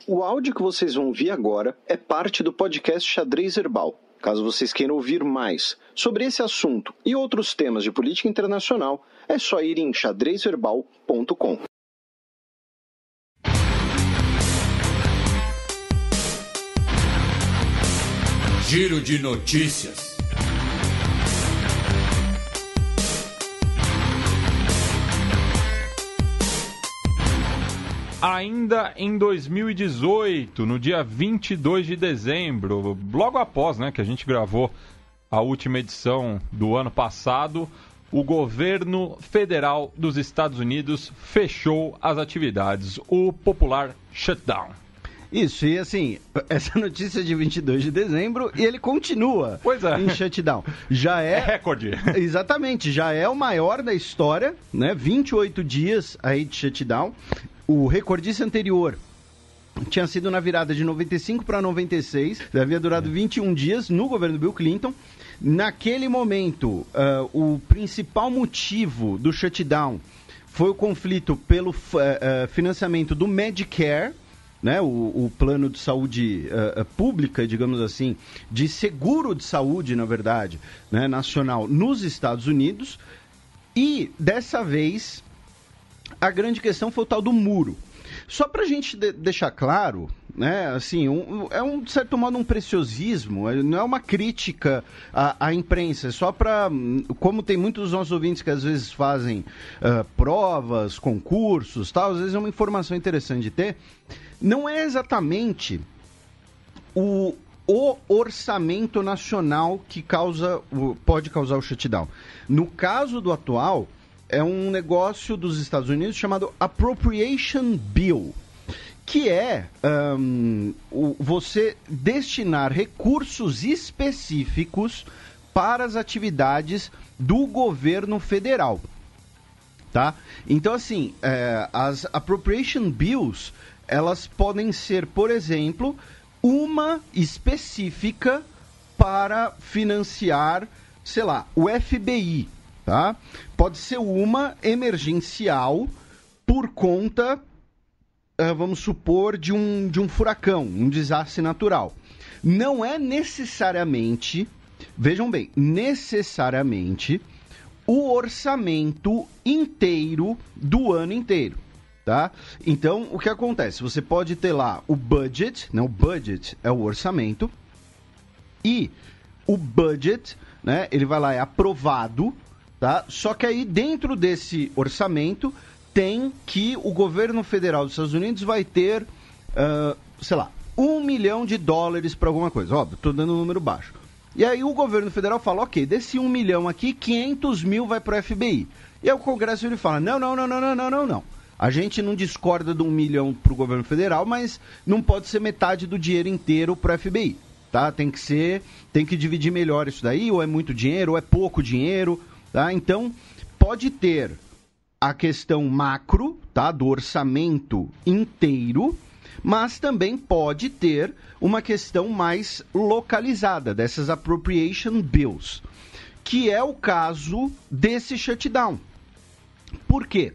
O áudio que vocês vão ouvir agora é parte do podcast Xadrez Herbal. Caso vocês queiram ouvir mais sobre esse assunto e outros temas de política internacional, é só ir em xadrezverbal.com. Giro de notícias. Ainda em 2018, no dia 22 de dezembro, logo após, que a gente gravou a última edição do ano passado, o governo federal dos Estados Unidos fechou as atividades, o popular shutdown. Isso, e assim, essa notícia é de 22 de dezembro e ele continua em shutdown. Já é recorde. Exatamente, já é o maior da história, 28 dias aí de shutdown. O recordista anterior tinha sido na virada de 95 para 96, havia durado 21 dias no governo Bill Clinton. Naquele momento, o principal motivo do shutdown foi o conflito pelo financiamento do Medicare, o plano de saúde pública, digamos assim, de seguro de saúde, na verdade, nacional nos Estados Unidos. E, dessa vez, a grande questão foi o tal do muro. Só para a gente deixar claro, assim, de certo modo um preciosismo, não é uma crítica à imprensa, é só para, como tem muitos dos nossos ouvintes que às vezes fazem provas, concursos, tal, às vezes é uma informação interessante de ter, não é exatamente o orçamento nacional que pode causar o shutdown. No caso do atual, é um negócio dos Estados Unidos chamado Appropriation Bill, que é você destinar recursos específicos para as atividades do governo federal, tá? Então, assim, as Appropriation Bills, elas podem ser, por exemplo, uma específica para financiar, sei lá, o FBI, tá? Pode ser uma emergencial por conta, vamos supor, de um furacão, um desastre natural. Não é necessariamente, vejam bem, necessariamente o orçamento inteiro do ano inteiro, tá? Então, o que acontece? Você pode ter lá o budget, o budget é o orçamento, e o budget, ele vai lá, é aprovado, tá? Só que aí dentro desse orçamento tem que o governo federal dos Estados Unidos vai ter, sei lá, $1 milhão para alguma coisa. Óbvio, estou dando um número baixo. E aí o governo federal fala, ok, desse 1 milhão aqui, 500 mil vai para o FBI. E aí o Congresso ele fala, não. A gente não discorda de 1 milhão para o governo federal, mas não pode ser metade do dinheiro inteiro para o FBI, tá? Tem que dividir melhor isso daí, ou é muito dinheiro, ou é pouco dinheiro, tá? Então, pode ter a questão macro, tá, do orçamento inteiro, mas também pode ter uma questão mais localizada, dessas appropriation bills, que é o caso desse shutdown. Por quê?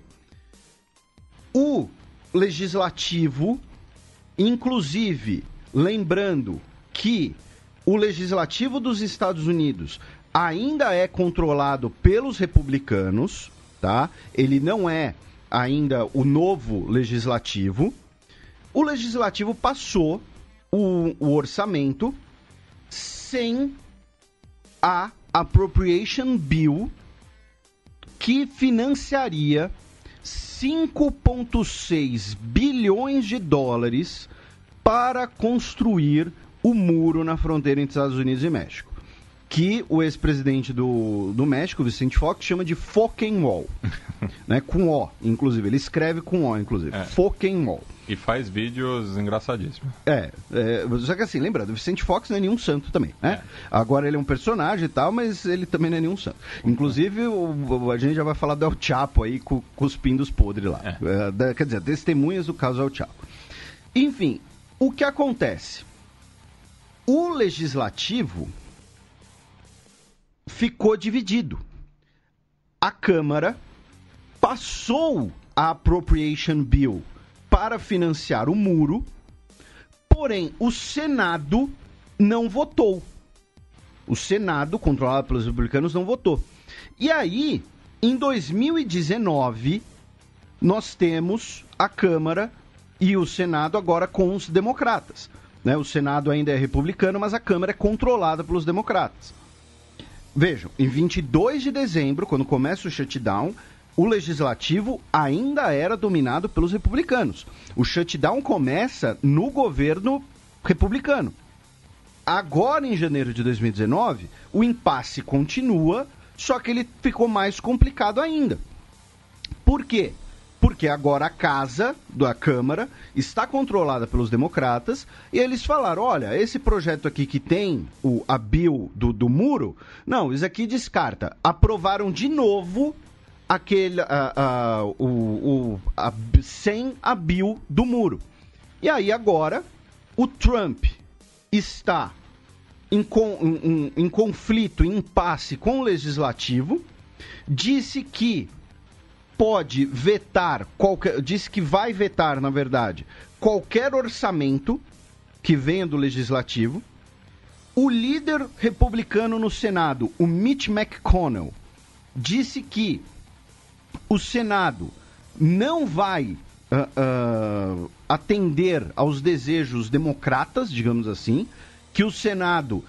O legislativo, inclusive, lembrando que o legislativo dos Estados Unidos ainda é controlado pelos republicanos, tá? Ele não é ainda o novo legislativo. O legislativo passou o orçamento sem a Appropriation Bill, que financiaria 5,6 bilhões de dólares para construir o muro na fronteira entre Estados Unidos e México, que o ex-presidente do México, Vicente Fox, chama de Fucking Wall, com O, inclusive. Ele escreve com O, inclusive. Fucking Wall. E faz vídeos engraçadíssimos. Só que assim, lembrando, o Vicente Fox não é nenhum santo também, né? Agora ele é um personagem e tal, mas ele também não é nenhum santo. Inclusive, a gente já vai falar do El Chapo aí, cuspindo os podres lá. Quer dizer, testemunhas do caso El Chapo. Enfim, o que acontece? O legislativo ficou dividido. A Câmara passou a Appropriation Bill para financiar o muro, Porém, o Senado não votou. O Senado, controlado pelos republicanos, não votou. E aí, em 2019, nós temos a Câmara e o Senado agora com os democratas. Né? O Senado ainda é republicano, mas a Câmara é controlada pelos democratas. Vejam, em 22 de dezembro, quando começa o shutdown, o legislativo ainda era dominado pelos republicanos. O shutdown começa no governo republicano. Agora, em janeiro de 2019, o impasse continua, só que ele ficou mais complicado ainda. Por quê? Porque agora a casa da Câmara está controlada pelos democratas e eles falaram, olha, esse projeto aqui que tem a bill do muro, não, isso aqui descarta. Aprovaram de novo sem a bill do muro. E aí agora o Trump está em conflito, em impasse com o legislativo, disse que pode vetar, disse que vai vetar, na verdade, qualquer orçamento que venha do legislativo. O líder republicano no Senado, o Mitch McConnell, disse que o Senado não vai atender aos desejos democratas, digamos assim, que o Senado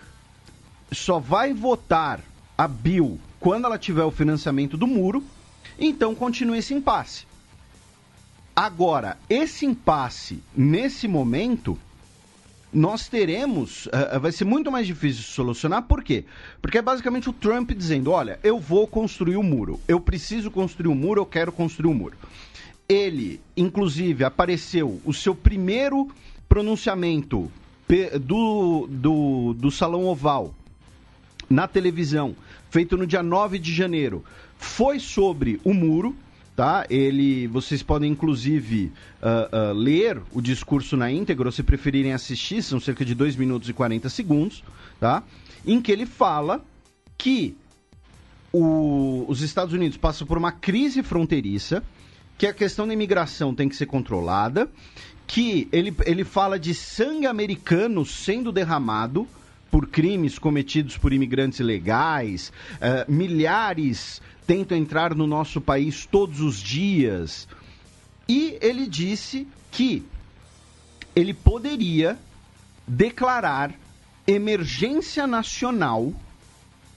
só vai votar a bill quando ela tiver o financiamento do muro. Então continua esse impasse. Agora, esse impasse, nesse momento, nós teremos... vai ser muito mais difícil de solucionar. Por quê? Porque é basicamente o Trump dizendo, olha, eu vou construir o muro. Eu preciso construir o muro, eu quero construir o muro. Ele, inclusive, apareceu o seu primeiro pronunciamento do Salão Oval na televisão, feito no dia 9 de janeiro, foi sobre o muro, tá? Vocês podem, inclusive, ler o discurso na íntegra, ou se preferirem assistir, são cerca de 2 minutos e 40 segundos, tá? Em que ele fala que os Estados Unidos passam por uma crise fronteiriça, que a questão da imigração tem que ser controlada, que ele fala de sangue americano sendo derramado por crimes cometidos por imigrantes ilegais, milhares tentam entrar no nosso país todos os dias. E ele disse que ele poderia declarar emergência nacional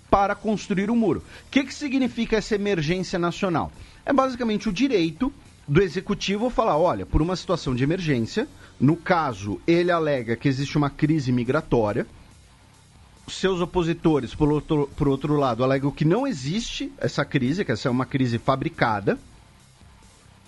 para construir o muro. O que significa essa emergência nacional? É basicamente o direito do executivo falar, olha, por uma situação de emergência, no caso, ele alega que existe uma crise migratória, seus opositores, por outro lado, alegam que não existe essa crise, que essa é uma crise fabricada.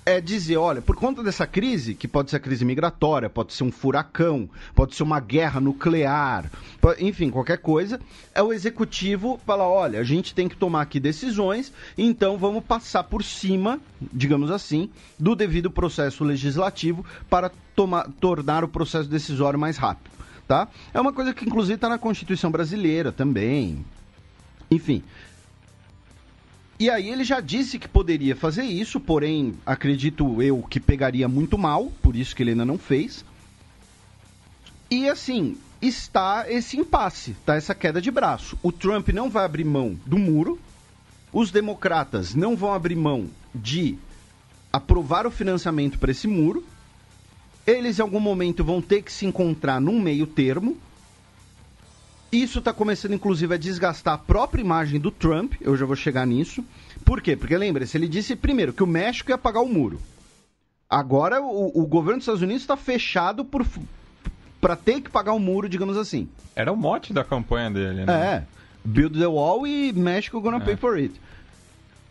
É dizer, olha, por conta dessa crise, que pode ser a crise migratória, pode ser um furacão, pode ser uma guerra nuclear, enfim, qualquer coisa, é o executivo falar, olha, a gente tem que tomar aqui decisões, então vamos passar por cima, digamos assim, do devido processo legislativo para tornar o processo decisório mais rápido. Tá? É uma coisa que inclusive está na Constituição brasileira também. Enfim. E aí ele já disse que poderia fazer isso, porém, acredito eu que pegaria muito mal, por isso que ele ainda não fez. E assim, está esse impasse, tá essa queda de braço. O Trump não vai abrir mão do muro, os democratas não vão abrir mão de aprovar o financiamento para esse muro. Eles, em algum momento, vão ter que se encontrar num meio termo. Isso está começando, inclusive, a desgastar a própria imagem do Trump. Eu já vou chegar nisso. Por quê? Porque, lembre-se, ele disse, primeiro, que o México ia pagar o muro. Agora, o governo dos Estados Unidos está fechado para ter que pagar o muro, digamos assim. Era o mote da campanha dele, né? Build the wall e México gonna pay for it.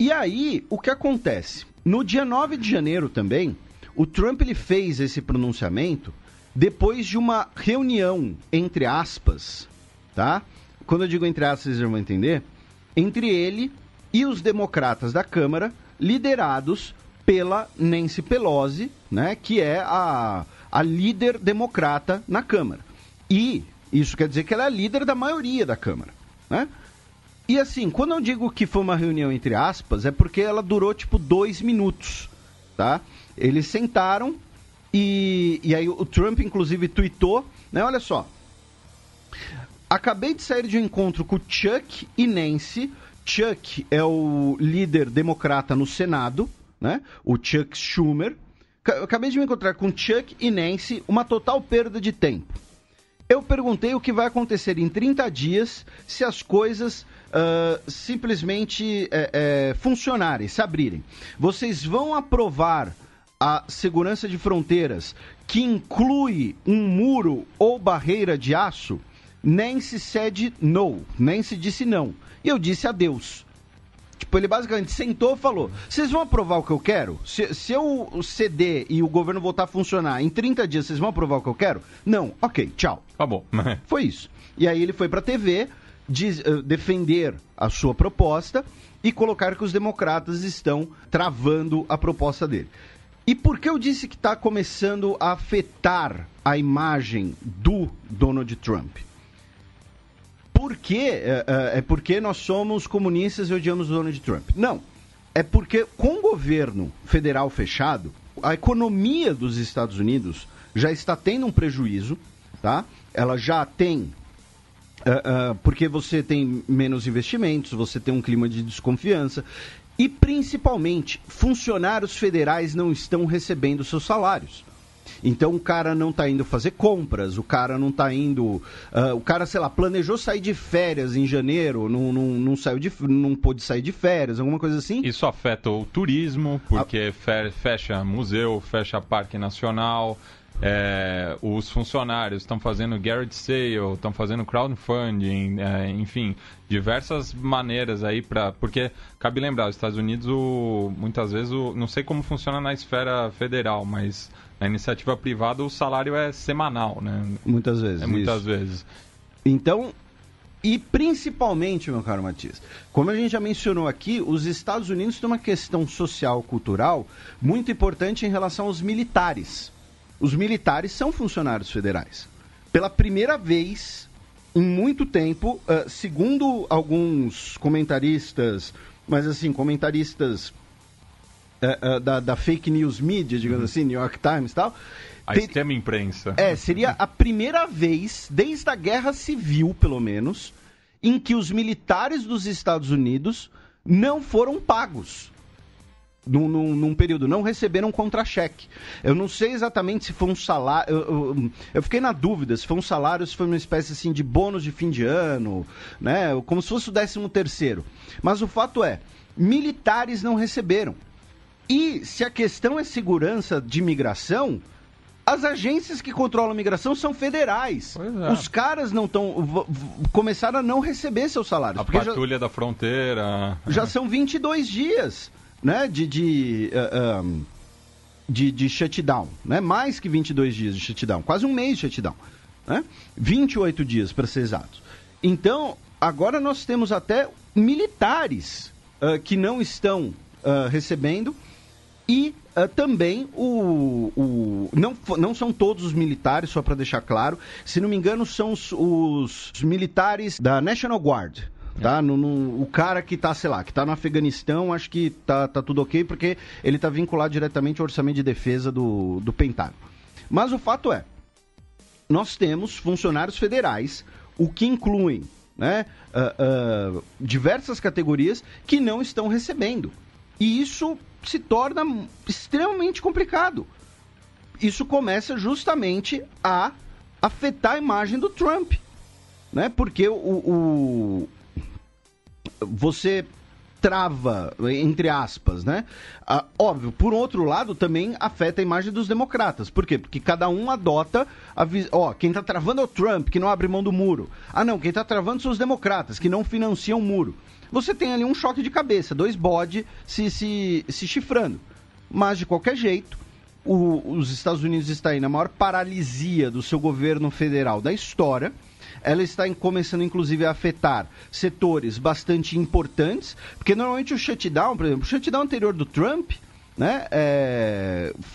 E aí, o que acontece? No dia 9 de janeiro também... O Trump ele fez esse pronunciamento depois de uma reunião, entre aspas, tá? Quando eu digo entre aspas, vocês vão entender, entre ele e os democratas da Câmara, liderados pela Nancy Pelosi, né? Que é a líder democrata na Câmara. E isso quer dizer que ela é a líder da maioria da Câmara, né? E assim, quando eu digo que foi uma reunião entre aspas, é porque ela durou tipo 2 minutos, tá? Eles sentaram E aí o Trump, inclusive, tweetou, né? Olha só. Acabei de sair de um encontro com o Chuck e Nancy. Chuck é o líder democrata no Senado, né? O Chuck Schumer. Acabei de me encontrar com Chuck e Nancy, uma total perda de tempo. Eu perguntei o que vai acontecer em 30 dias se as coisas simplesmente funcionarem, se abrirem. Vocês vão aprovar a segurança de fronteiras que inclui um muro ou barreira de aço? Nancy said no. Nancy disse não. E eu disse adeus. Tipo, ele basicamente sentou e falou: vocês vão aprovar o que eu quero? Se eu ceder e o governo voltar a funcionar em 30 dias, vocês vão aprovar o que eu quero? Não. Ok, tchau. Acabou. Foi isso. E aí ele foi pra TV defender a sua proposta e colocar que os democratas estão travando a proposta dele. E por que eu disse que está começando a afetar a imagem do Donald Trump? Por quê? É porque nós somos comunistas e odiamos o Donald Trump? Não. É porque com o governo federal fechado, a economia dos Estados Unidos já está tendo um prejuízo, tá? Ela já tem... porque você tem menos investimentos, você tem um clima de desconfiança... E, principalmente, funcionários federais não estão recebendo seus salários. Então, o cara não está indo fazer compras, o cara não está indo... o cara, sei lá, planejou sair de férias em janeiro, não pôde sair de férias, alguma coisa assim. Isso afeta o turismo, porque fecha museu, fecha parque nacional... os funcionários estão fazendo garage sale, estão fazendo crowdfunding, enfim, diversas maneiras aí porque cabe lembrar, os Estados Unidos muitas vezes, não sei como funciona na esfera federal, mas na iniciativa privada o salário é semanal, né? Muitas vezes. Muitas vezes. Então, e principalmente, meu caro Matias, como a gente já mencionou aqui, os Estados Unidos têm uma questão social, cultural, muito importante em relação aos militares. Os militares são funcionários federais. Pela primeira vez em muito tempo, segundo alguns comentaristas, mas assim, comentaristas da fake news media, digamos assim, New York Times e tal. A extrema imprensa. Seria a primeira vez, desde a Guerra Civil, pelo menos, em que os militares dos Estados Unidos não foram pagos. Num período, não receberam contra-cheque. Eu não sei exatamente se foi um salário... Eu fiquei na dúvida se foi um salário, se foi uma espécie assim, de bônus de fim de ano, né? Como se fosse o 13º. Mas o fato é, militares não receberam. E se a questão é segurança de imigração, as agências que controlam a imigração são federais. Os caras não estão... começaram a não receber seus salários. A patrulha da fronteira... Já são 22 dias... né, de shutdown, né? Mais que 22 dias de shutdown, quase um mês de shutdown, né? 28 dias, para ser exatos. Então, agora nós temos até militares que não estão recebendo e também não são todos os militares, só para deixar claro, se não me engano são os militares da National Guard. Tá? O cara que tá, sei lá, que tá no Afeganistão, acho que tá tudo ok, porque ele tá vinculado diretamente ao orçamento de defesa do Pentágono. Mas o fato é, nós temos funcionários federais, o que incluem, né, diversas categorias que não estão recebendo. E isso se torna extremamente complicado. Isso começa justamente a afetar a imagem do Trump, né? Porque você trava, entre aspas, né? Óbvio, por outro lado, também afeta a imagem dos democratas. Por quê? Porque cada um adota quem tá travando é o Trump, que não abre mão do muro. Não, quem tá travando são os democratas, que não financiam o muro. Você tem ali um choque de cabeça, dois bodes se chifrando. Mas, de qualquer jeito, os Estados Unidos estão aí na maior paralisia do seu governo federal da história. Ela está começando, inclusive, a afetar setores bastante importantes, porque normalmente o shutdown, por exemplo, o shutdown anterior do Trump, né,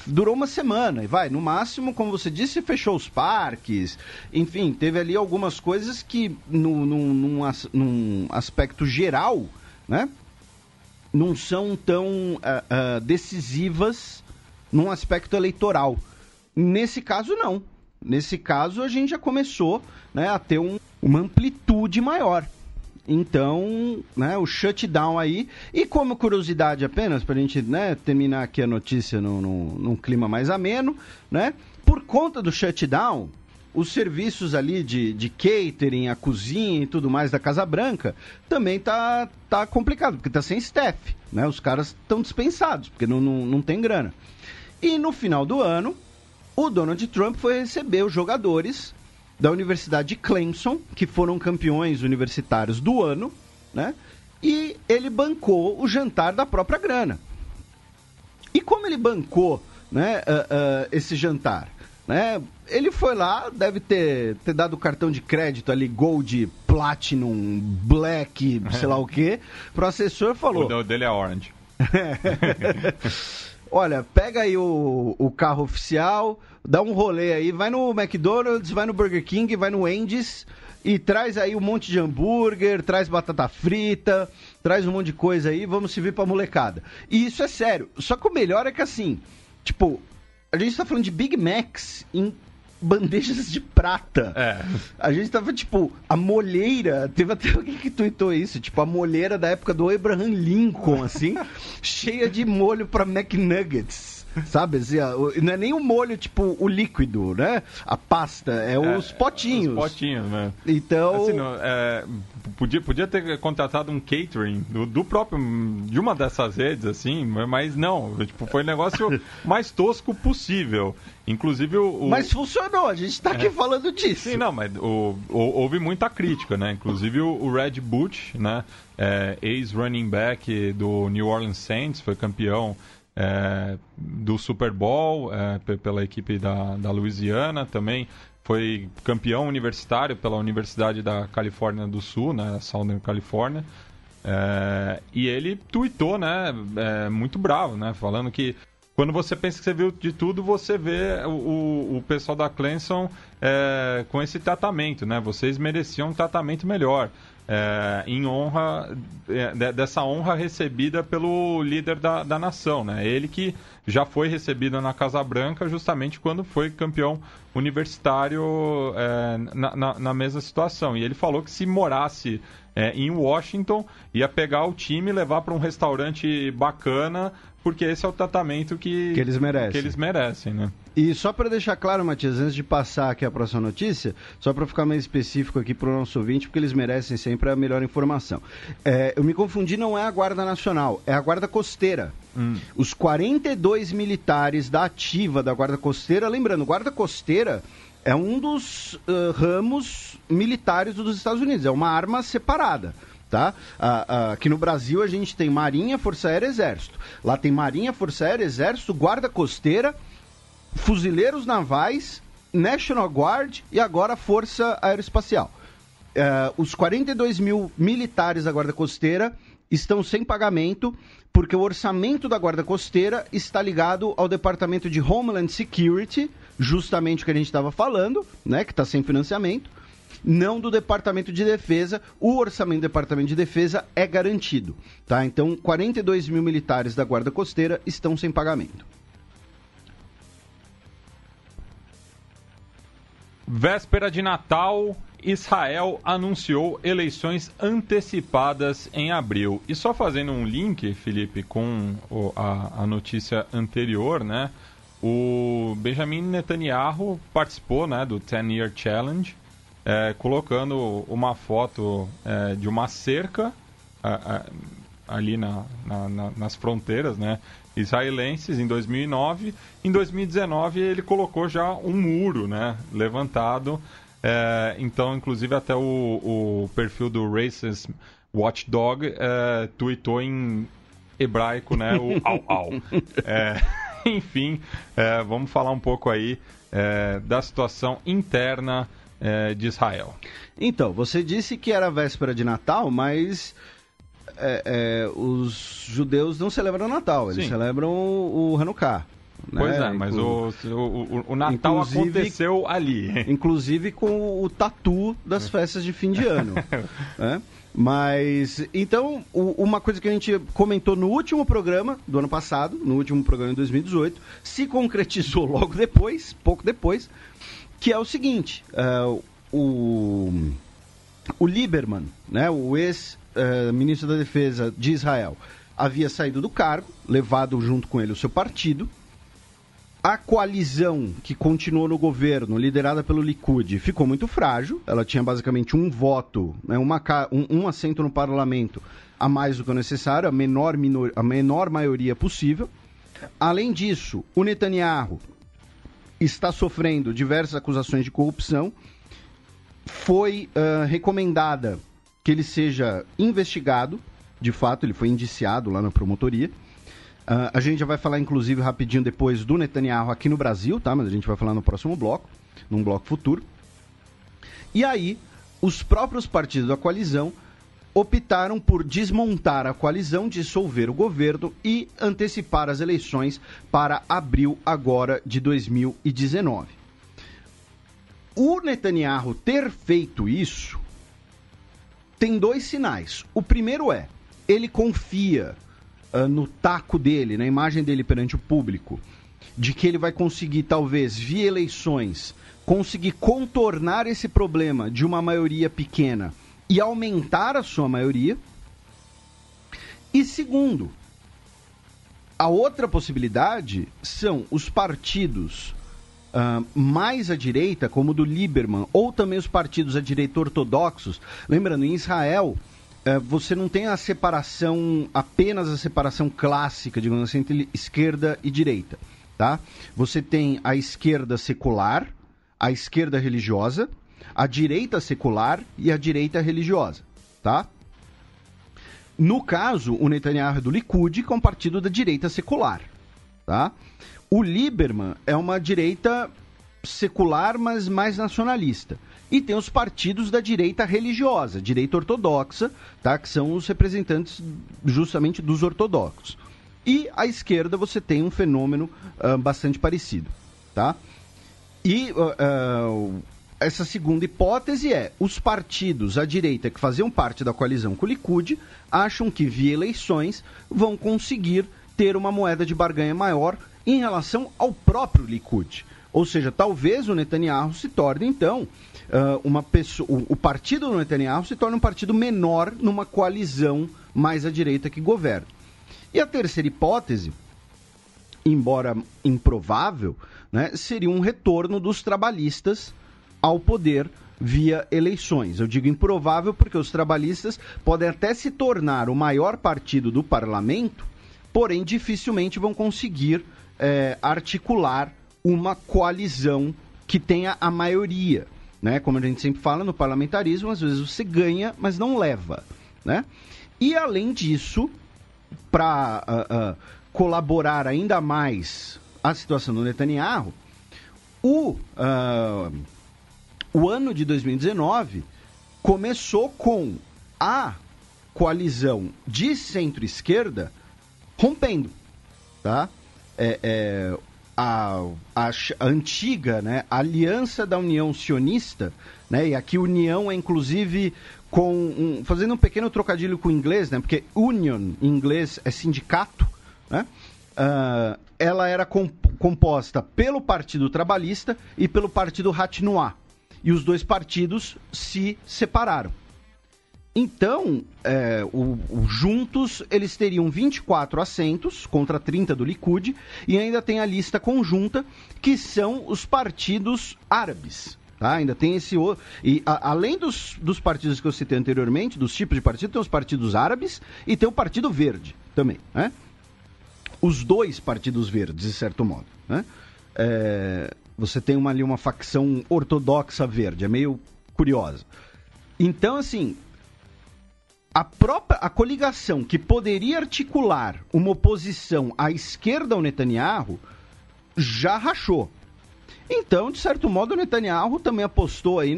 durou uma semana, e no máximo, como você disse, fechou os parques, enfim, teve ali algumas coisas que, num aspecto geral, né, não são tão decisivas num aspecto eleitoral. Nesse caso, não. Nesse caso, a gente já começou, né, a ter uma amplitude maior. Então, né, o shutdown aí... E como curiosidade apenas, para a gente, né, terminar aqui a notícia num clima mais ameno, né? Por conta do shutdown, os serviços ali de catering, a cozinha e tudo mais da Casa Branca, também tá complicado, porque tá sem staff, né? Os caras estão dispensados, porque não tem grana. E no final do ano, o Donald Trump foi receber os jogadores da Universidade de Clemson, que foram campeões universitários do ano, né? E ele bancou o jantar da própria grana. E como ele bancou, né, esse jantar? Né? Ele foi lá, deve ter dado o cartão de crédito ali, Gold, Platinum, Black, sei lá o quê, pro assessor, falou... O dele é Orange. Olha, pega aí o carro oficial, dá um rolê aí, vai no McDonald's, vai no Burger King, vai no Wendy's e traz aí um monte de hambúrguer, traz batata frita, traz um monte de coisa aí, vamos servir pra molecada. E isso é sério. Só que o melhor é que assim, tipo, a gente tá falando de Big Macs em bandejas de prata. A gente tava, tipo, a molheira, teve até alguém que tweetou isso, tipo, a molheira da época do Abraham Lincoln, assim, cheia de molho pra McNuggets, sabe? Assim, não é nem o molho, tipo, o líquido, né? A pasta, os potinhos. Os potinhos, né? Então... Assim, podia ter contratado um catering do próprio, de uma dessas redes, assim, mas não, tipo, foi o negócio mais tosco possível. Inclusive Mas funcionou, a gente tá aqui falando disso. Sim, não, mas houve muita crítica, né? Inclusive o Red Butch, né? Ex-running back do New Orleans Saints, foi campeão do Super Bowl pela equipe da Louisiana, também foi campeão universitário pela Universidade da Califórnia do Sul, né? Southern California. E ele tweetou, né? Muito bravo, né? Falando que quando você pensa que você viu de tudo, você vê o pessoal da Clemson com esse tratamento, né? Vocês mereciam um tratamento melhor, em honra dessa honra recebida pelo líder da nação, né? Ele que já foi recebido na Casa Branca justamente quando foi campeão universitário na mesma situação. E ele falou que se morasse em Washington, ia pegar o time e levar para um restaurante bacana, porque esse é o tratamento que eles merecem, né? E só para deixar claro, Matias, antes de passar aqui a próxima notícia, só para ficar mais específico aqui para o nosso ouvinte, porque eles merecem sempre a melhor informação. Eu me confundi, não é a Guarda Nacional, é a Guarda Costeira. Os 42 militares da ativa da Guarda Costeira, lembrando, Guarda Costeira é um dos ramos militares dos Estados Unidos, é uma arma separada. Tá? Aqui no Brasil a gente tem Marinha, Força Aérea e Exército. Lá tem Marinha, Força Aérea, Exército, Guarda Costeira, Fuzileiros Navais, National Guard e agora Força Aeroespacial. Os 42 mil militares da Guarda Costeira estão sem pagamento porque o orçamento da Guarda Costeira está ligado ao Departamento de Homeland Security, justamente o que a gente estava falando, né, que está sem financiamento. Não do Departamento de Defesa. O orçamento do Departamento de Defesa é garantido, tá? Então, 42 mil militares da Guarda Costeira estão sem pagamento. Véspera de Natal, Israel anunciou eleições antecipadas em abril. E só fazendo um link, Felipe, com a notícia anterior, né? O Benjamin Netanyahu participou, né, do 10-Year Challenge, colocando uma foto de uma cerca ali nas fronteiras, né, israelenses em 2009. Em 2019 ele colocou já um muro, né, levantado. Então, inclusive, até o perfil do Racist Watchdog tweetou em hebraico, né, o au-au. Enfim, vamos falar um pouco aí da situação interna de Israel. Então, você disse que era véspera de Natal, mas os judeus não celebram o Natal, eles celebram o Hanukkah, Pois é, mas o Natal aconteceu ali. Inclusive com o tatu das festas de fim de ano. Né? Mas, então, uma coisa que a gente comentou no último programa do ano passado, no último programa de 2018, se concretizou logo depois, pouco depois, que é o seguinte, o Lieberman, né, o ex-ministro da Defesa de Israel, havia saído do cargo, levado junto com ele o seu partido. A coalizão que continuou no governo, liderada pelo Likud, ficou muito frágil. Ela tinha basicamente um voto, né, um assento no parlamento a mais do que o necessário, a menor maioria possível. Além disso, o Netanyahu está sofrendo diversas acusações de corrupção. Foi recomendada que ele seja investigado. De fato, ele foi indiciado lá na promotoria. A gente já vai falar, inclusive, rapidinho depois do Netanyahu aqui no Brasil, tá? Mas a gente vai falar no próximo bloco, num bloco futuro. E aí, os próprios partidos da coalizão optaram por desmontar a coalizão, dissolver o governo e antecipar as eleições para abril agora de 2019. O Netanyahu ter feito isso tem dois sinais. O primeiro é, ele confia no taco dele, na imagem dele perante o público, de que ele vai conseguir, talvez, via eleições, conseguir contornar esse problema de uma maioria pequena e aumentar a sua maioria. E segundo, a outra possibilidade são os partidos mais à direita, como o do Lieberman, ou também os partidos à direita ortodoxos. Lembrando, em Israel, você não tem apenas a separação clássica, digamos assim, entre esquerda e direita, tá? Você tem a esquerda secular, a esquerda religiosa, a direita secular e a direita religiosa, tá? No caso, o Netanyahu é do Likud, que é um partido da direita secular, tá? O Lieberman é uma direita secular, mas mais nacionalista. E tem os partidos da direita religiosa, direita ortodoxa, tá? Que são os representantes justamente dos ortodoxos. E à esquerda você tem um fenômeno bastante parecido, tá? E essa segunda hipótese é, os partidos à direita que faziam parte da coalizão com o Likud acham que via eleições vão conseguir ter uma moeda de barganha maior em relação ao próprio Likud. Ou seja, talvez o Netanyahu se torne, então, o partido do Netanyahu se torne um partido menor numa coalizão mais à direita que governa. E a terceira hipótese, embora improvável, né, seria um retorno dos trabalhistas ao poder via eleições. Eu digo improvável porque os trabalhistas podem até se tornar o maior partido do parlamento, porém dificilmente vão conseguir articular uma coalizão que tenha a maioria, né? Como a gente sempre fala, no parlamentarismo, às vezes você ganha, mas não leva, né? E além disso, para colaborar ainda mais a situação do Netanyahu, o ano de 2019 começou com a coalizão de centro-esquerda rompendo, tá? A antiga, né, Aliança da União Sionista, né, e aqui união é inclusive fazendo um pequeno trocadilho com o inglês, né, porque union em inglês é sindicato, né, ela era composta pelo Partido Trabalhista e pelo Partido Hatnoah, e os dois partidos se separaram. Então, juntos, eles teriam 24 assentos contra 30 do Likud, e ainda tem a lista conjunta, que são os partidos árabes. Tá? Ainda tem esse outro. E além dos partidos que eu citei anteriormente, dos tipos de partido, tem os partidos árabes e tem o Partido Verde também. Né? Os dois partidos verdes, de certo modo. Né? Você tem ali uma facção ortodoxa verde, é meio curiosa. Então, assim, a coligação que poderia articular uma oposição à esquerda ao Netanyahu já rachou. Então, de certo modo, o Netanyahu também apostou aí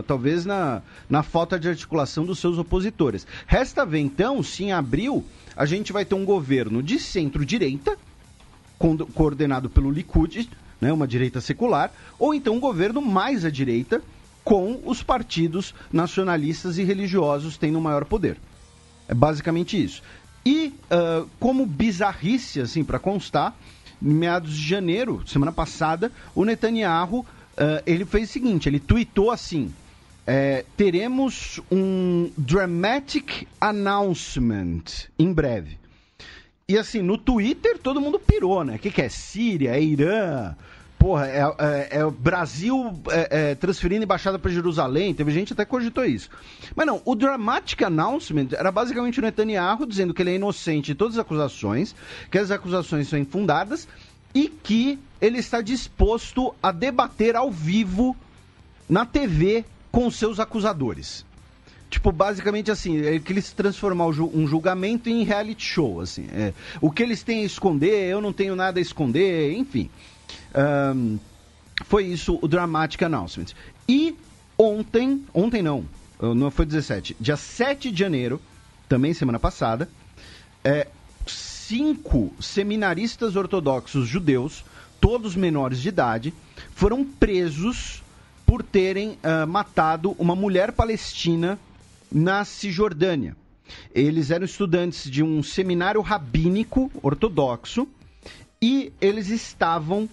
talvez na falta de articulação dos seus opositores. Resta ver, então, se em abril a gente vai ter um governo de centro-direita coordenado pelo Likud, né, uma direita secular, ou então um governo mais à direita, com os partidos nacionalistas e religiosos tendo maior poder. É basicamente isso. E, como bizarrice, assim, para constar, em meados de janeiro, semana passada, o Netanyahu, ele fez o seguinte, ele tweetou assim, teremos um dramatic announcement em breve. E assim, no Twitter todo mundo pirou, né? O que é Síria? É Irã? Porra, é o Brasil transferindo embaixada para Jerusalém. Teve gente até que cogitou isso. Mas não, o dramatic announcement era basicamente o Netanyahu dizendo que ele é inocente de todas as acusações, que as acusações são infundadas e que ele está disposto a debater ao vivo na TV com seus acusadores. Tipo, basicamente assim, que eles transformar um julgamento em reality show, assim. O que eles têm a esconder, eu não tenho nada a esconder, enfim. Foi isso o dramatic announcement. E ontem não foi 17, dia 7 de janeiro, também semana passada, 5 seminaristas ortodoxos judeus, todos menores de idade, foram presos por terem matado uma mulher palestina na Cisjordânia. Eles eram estudantes de um seminário rabínico ortodoxo e eles estavam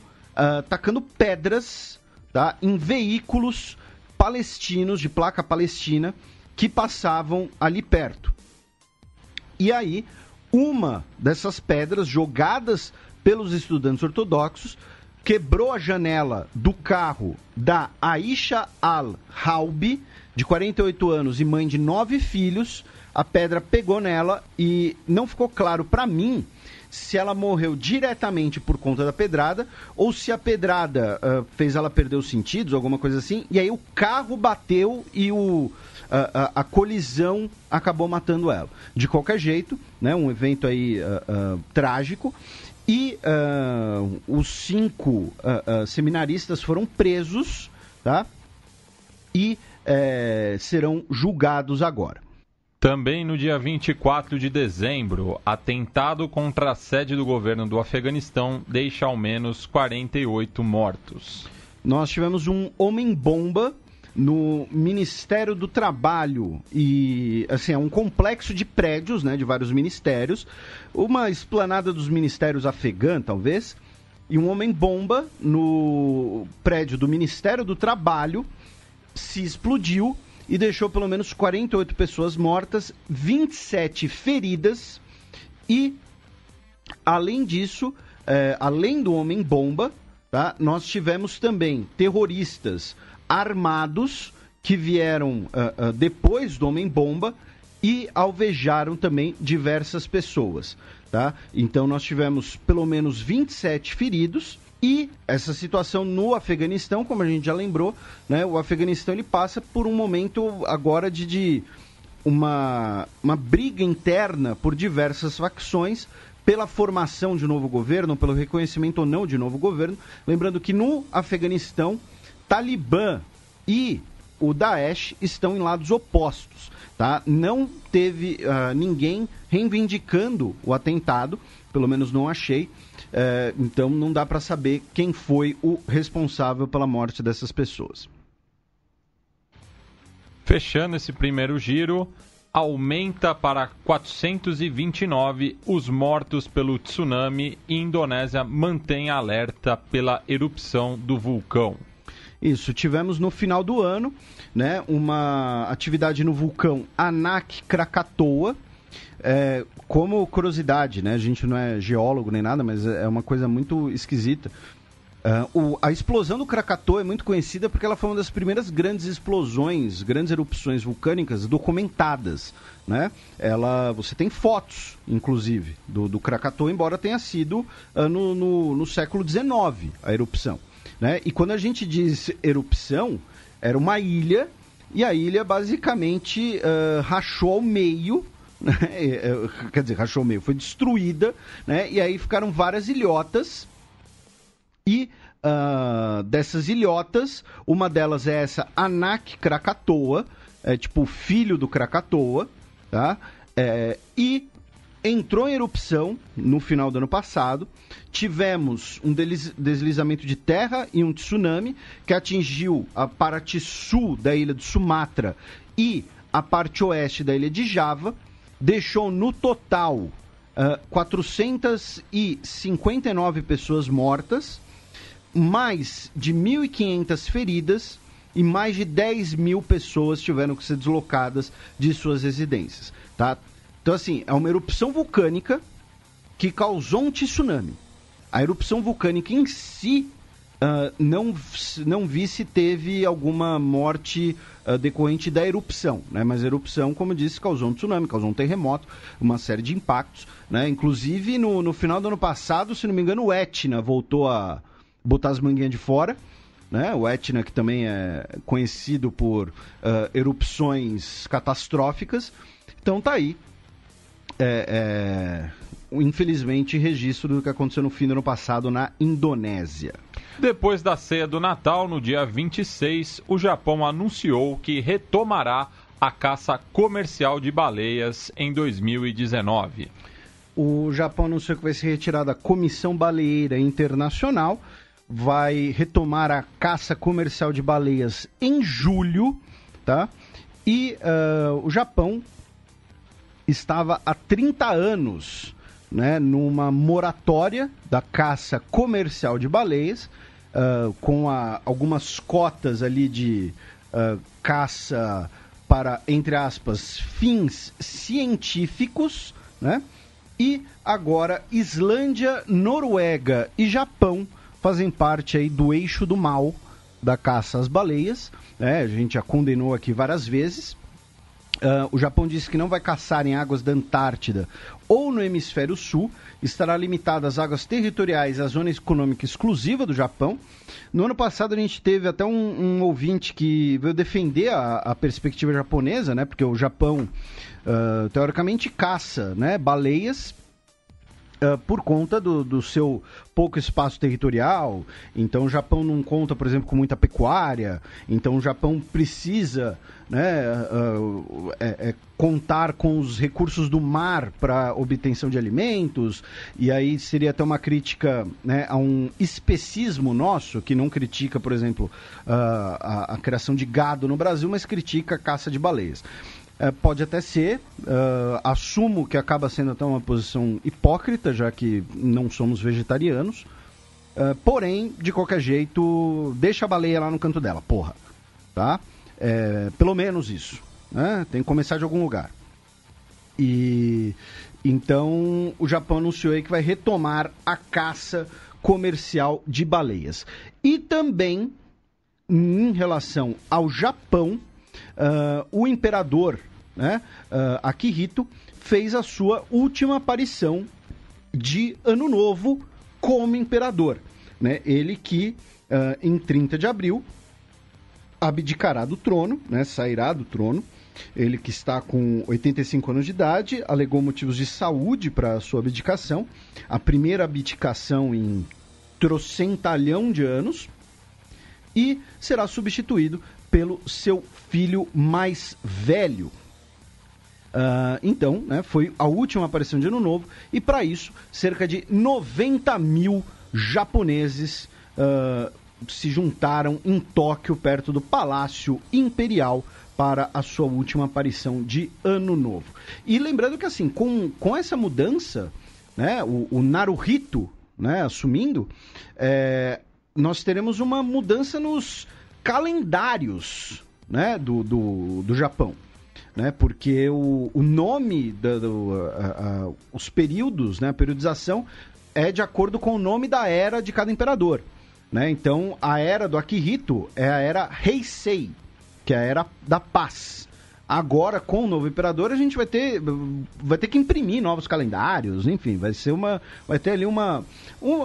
tacando pedras, tá, em veículos palestinos, de placa palestina, que passavam ali perto. E aí, uma dessas pedras jogadas pelos estudantes ortodoxos quebrou a janela do carro da Aisha Al-Halbi, de 48 anos e mãe de 9 filhos. A pedra pegou nela e não ficou claro para mim se ela morreu diretamente por conta da pedrada ou se a pedrada fez ela perder os sentidos, alguma coisa assim, e aí o carro bateu e a colisão acabou matando ela. De qualquer jeito, né, um evento aí trágico. E os 5 seminaristas foram presos, tá? E serão julgados agora. Também no dia 24 de dezembro, atentado contra a sede do governo do Afeganistão deixa ao menos 48 mortos. Nós tivemos um homem-bomba no Ministério do Trabalho e, assim, é um complexo de prédios, né, de vários ministérios, uma esplanada dos ministérios afegã, talvez, e um homem-bomba no prédio do Ministério do Trabalho se explodiu e deixou pelo menos 48 pessoas mortas, 27 feridas e, além disso, além do homem-bomba, tá, nós tivemos também terroristas armados que vieram depois do homem-bomba e alvejaram também diversas pessoas, tá? Então nós tivemos pelo menos 27 feridos e essa situação no Afeganistão, como a gente já lembrou, né, o Afeganistão ele passa por um momento agora de uma briga interna por diversas facções pela formação de novo governo, pelo reconhecimento ou não de novo governo. Lembrando que no Afeganistão, Talibã e o Daesh estão em lados opostos, tá? Não teve ninguém reivindicando o atentado, pelo menos não achei, então não dá para saber quem foi o responsável pela morte dessas pessoas. Fechando esse primeiro giro, aumenta para 429 os mortos pelo tsunami e Indonésia mantém alerta pela erupção do vulcão. Isso, tivemos no final do ano, né, uma atividade no vulcão Anak Krakatoa. Como curiosidade, né, a gente não é geólogo nem nada, mas é uma coisa muito esquisita. A explosão do Krakatoa é muito conhecida porque ela foi uma das primeiras grandes explosões, grandes erupções vulcânicas documentadas, né? Você tem fotos, inclusive, do Krakatoa, embora tenha sido no século XIX a erupção, né? E quando a gente diz erupção, era uma ilha, e a ilha basicamente rachou ao meio, né? Quer dizer, rachou ao meio, foi destruída, né? E aí ficaram várias ilhotas. E dessas ilhotas, uma delas é essa Anak Krakatoa, tipo o filho do Krakatoa, tá? E entrou em erupção no final do ano passado. Tivemos um deslizamento de terra e um tsunami que atingiu a parte sul da ilha de Sumatra e a parte oeste da ilha de Java. Deixou no total 459 pessoas mortas, mais de 1.500 feridas e mais de 10 mil pessoas tiveram que ser deslocadas de suas residências, tá? Então, assim, é uma erupção vulcânica que causou um tsunami. A erupção vulcânica em si, não vi se teve alguma morte decorrente da erupção, né? Mas a erupção, como eu disse, causou um tsunami, causou um terremoto, uma série de impactos, né? Inclusive, no final do ano passado, se não me engano, o Etna voltou a botar as manguinhas de fora, né? O Etna, que também é conhecido por erupções catastróficas. Então tá aí, infelizmente, registro do que aconteceu no fim do ano passado na Indonésia. Depois da ceia do Natal, no dia 26, o Japão anunciou que retomará a caça comercial de baleias em 2019. O Japão anunciou que vai ser retirada a Comissão Baleeira Internacional, vai retomar a caça comercial de baleias em julho, tá? E o Japão estava há 30 anos, né, numa moratória da caça comercial de baleias, com algumas cotas ali de caça para, entre aspas, fins científicos, né? E agora Islândia, Noruega e Japão fazem parte aí do eixo do mal da caça às baleias, né? A gente já condenou aqui várias vezes. O Japão disse que não vai caçar em águas da Antártida ou no hemisfério sul, estará limitado às águas territoriais, à zona econômica exclusiva do Japão. No ano passado a gente teve até um ouvinte que veio defender a perspectiva japonesa, né? Porque o Japão teoricamente caça, né, baleias por conta do seu pouco espaço territorial. Então o Japão não conta, por exemplo, com muita pecuária. Então o Japão precisa, né, contar com os recursos do mar para obtenção de alimentos. E aí seria até uma crítica, né, a um especismo nosso, que não critica, por exemplo, a criação de gado no Brasil, mas critica a caça de baleias. Pode até ser, assumo que acaba sendo até uma posição hipócrita, já que não somos vegetarianos, porém, de qualquer jeito, deixa a baleia lá no canto dela, porra, tá? Pelo menos isso, né? Tem que começar de algum lugar. E então o Japão anunciou aí que vai retomar a caça comercial de baleias. E também, em relação ao Japão, o imperador, né, Akihito, fez a sua última aparição de Ano Novo como imperador, né? Ele que, em 30 de abril, abdicará do trono, né, sairá do trono. Ele que está com 85 anos de idade, alegou motivos de saúde para sua abdicação, a primeira abdicação em trocentalhão de anos, e será substituído pelo seu filho mais velho. Então, né, foi a última aparição de Ano Novo, e para isso, cerca de 90 mil japoneses se juntaram em Tóquio, perto do Palácio Imperial, para a sua última aparição de Ano Novo. E lembrando que, assim, com essa mudança, né, o Naruhito, né, assumindo, nós teremos uma mudança nos calendários, né, do Japão, né, porque o nome, os períodos, né, a periodização é de acordo com o nome da era de cada imperador, né? Então a era do Akihito é a era Heisei, que é a era da paz. Agora, com o novo imperador, a gente vai ter que imprimir novos calendários, enfim, vai ter ali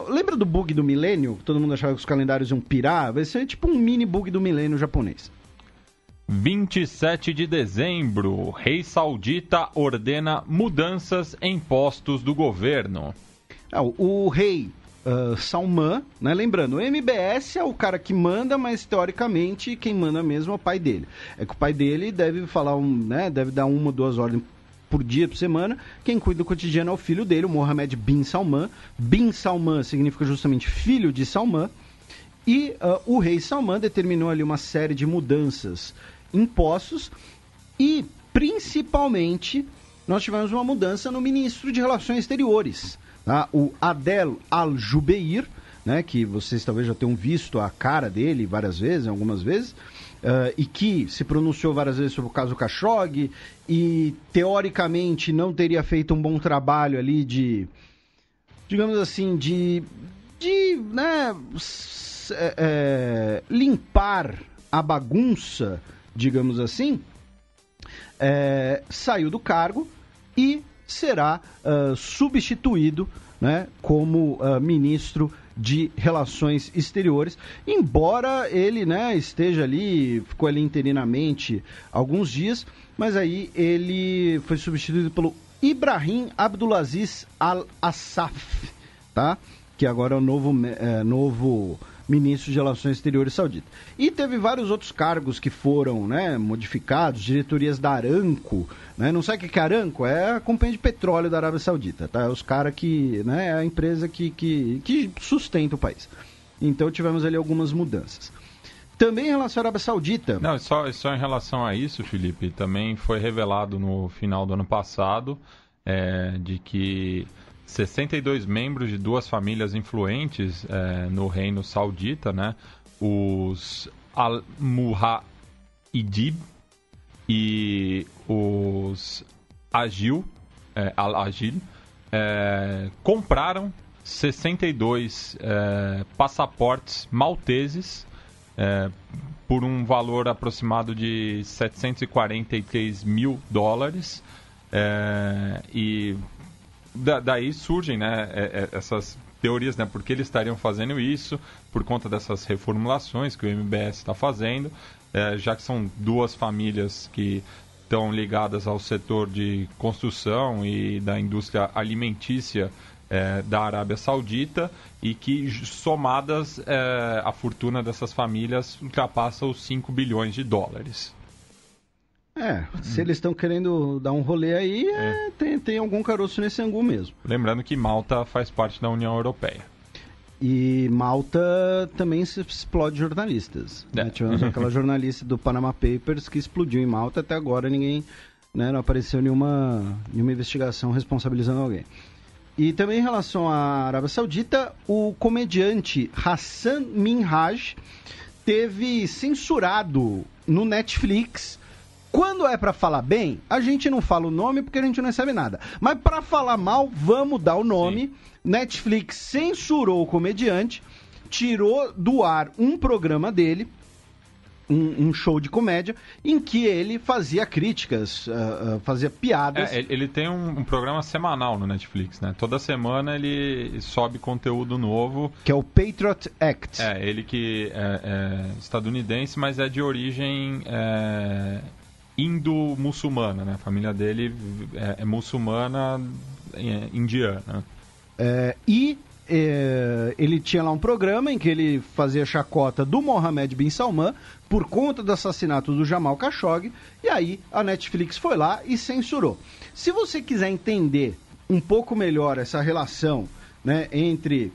lembra do bug do milênio? Todo mundo achava que os calendários iam pirar? Vai ser tipo um mini bug do milênio japonês. 27 de dezembro, rei saudita ordena mudanças em postos do governo. O rei Salman, né? Lembrando, o MBS é o cara que manda, mas teoricamente quem manda mesmo é o pai dele. É que o pai dele deve falar, né? Deve dar 1 ou 2 ordens por dia, por semana. Quem cuida do cotidiano é o filho dele, o Mohammed bin Salman. Bin Salman significa justamente filho de Salman. E o rei Salman determinou ali uma série de mudanças em postos e, principalmente, nós tivemos uma mudança no ministro de Relações Exteriores, tá? O Adel Al-Jubeir, né, que vocês talvez já tenham visto a cara dele várias vezes, algumas vezes, e que se pronunciou várias vezes sobre o caso Khashoggi e, teoricamente, não teria feito um bom trabalho ali de, digamos assim, de né, limpar a bagunça, digamos assim, saiu do cargo e será substituído, né, como ministro de Relações Exteriores, embora ele, né, esteja ali, ficou ali interinamente alguns dias, mas aí ele foi substituído pelo Ibrahim Abdulaziz Al-Assaf, tá? Que agora é o novo ministro de Relações Exteriores saudita. E teve vários outros cargos que foram, né, modificados, diretorias da Aramco, né? Não sabe o que é Aramco? É a companhia de petróleo da Arábia Saudita, tá? É os caras que, né, é a empresa que sustenta o país. Então tivemos ali algumas mudanças. Também em relação à Arábia Saudita... Não, só em relação a isso, Felipe, também foi revelado no final do ano passado de que 62 membros de duas famílias influentes no reino saudita, né? Os Al-Muhajib e os Al-Agil compraram 62 passaportes malteses por um valor aproximado de $743 mil. E daí surgem, né, essas teorias, né, por que eles estariam fazendo isso, por conta dessas reformulações que o MBS está fazendo, já que são duas famílias que estão ligadas ao setor de construção e da indústria alimentícia da Arábia Saudita e que, somadas, a fortuna dessas famílias ultrapassa os $5 bilhões. Se eles estão querendo dar um rolê aí, tem algum caroço nesse angu mesmo. Lembrando que Malta faz parte da União Europeia. E Malta também se explode jornalistas. Né? Tivemos aquela jornalista do Panama Papers que explodiu em Malta, até agora ninguém, né, não apareceu nenhuma investigação responsabilizando alguém. E também em relação à Arábia Saudita, o comediante Hassan Minhaj teve censurado no Netflix. Quando é pra falar bem, a gente não fala o nome porque a gente não recebe nada. Mas pra falar mal, vamos dar o nome. Sim. Netflix censurou o comediante, tirou do ar um programa dele, um show de comédia, em que ele fazia críticas, fazia piadas. Ele tem um programa semanal no Netflix, né? Toda semana ele sobe conteúdo novo. Que é o Patriot Act. Ele que é estadunidense, mas é de origem... indo-muçulmana, né? A família dele é muçulmana indiana. Ele tinha lá um programa em que ele fazia chacota do Mohammed bin Salman por conta do assassinato do Jamal Khashoggi, e aí a Netflix foi lá e censurou. Se você quiser entender um pouco melhor essa relação, né, entre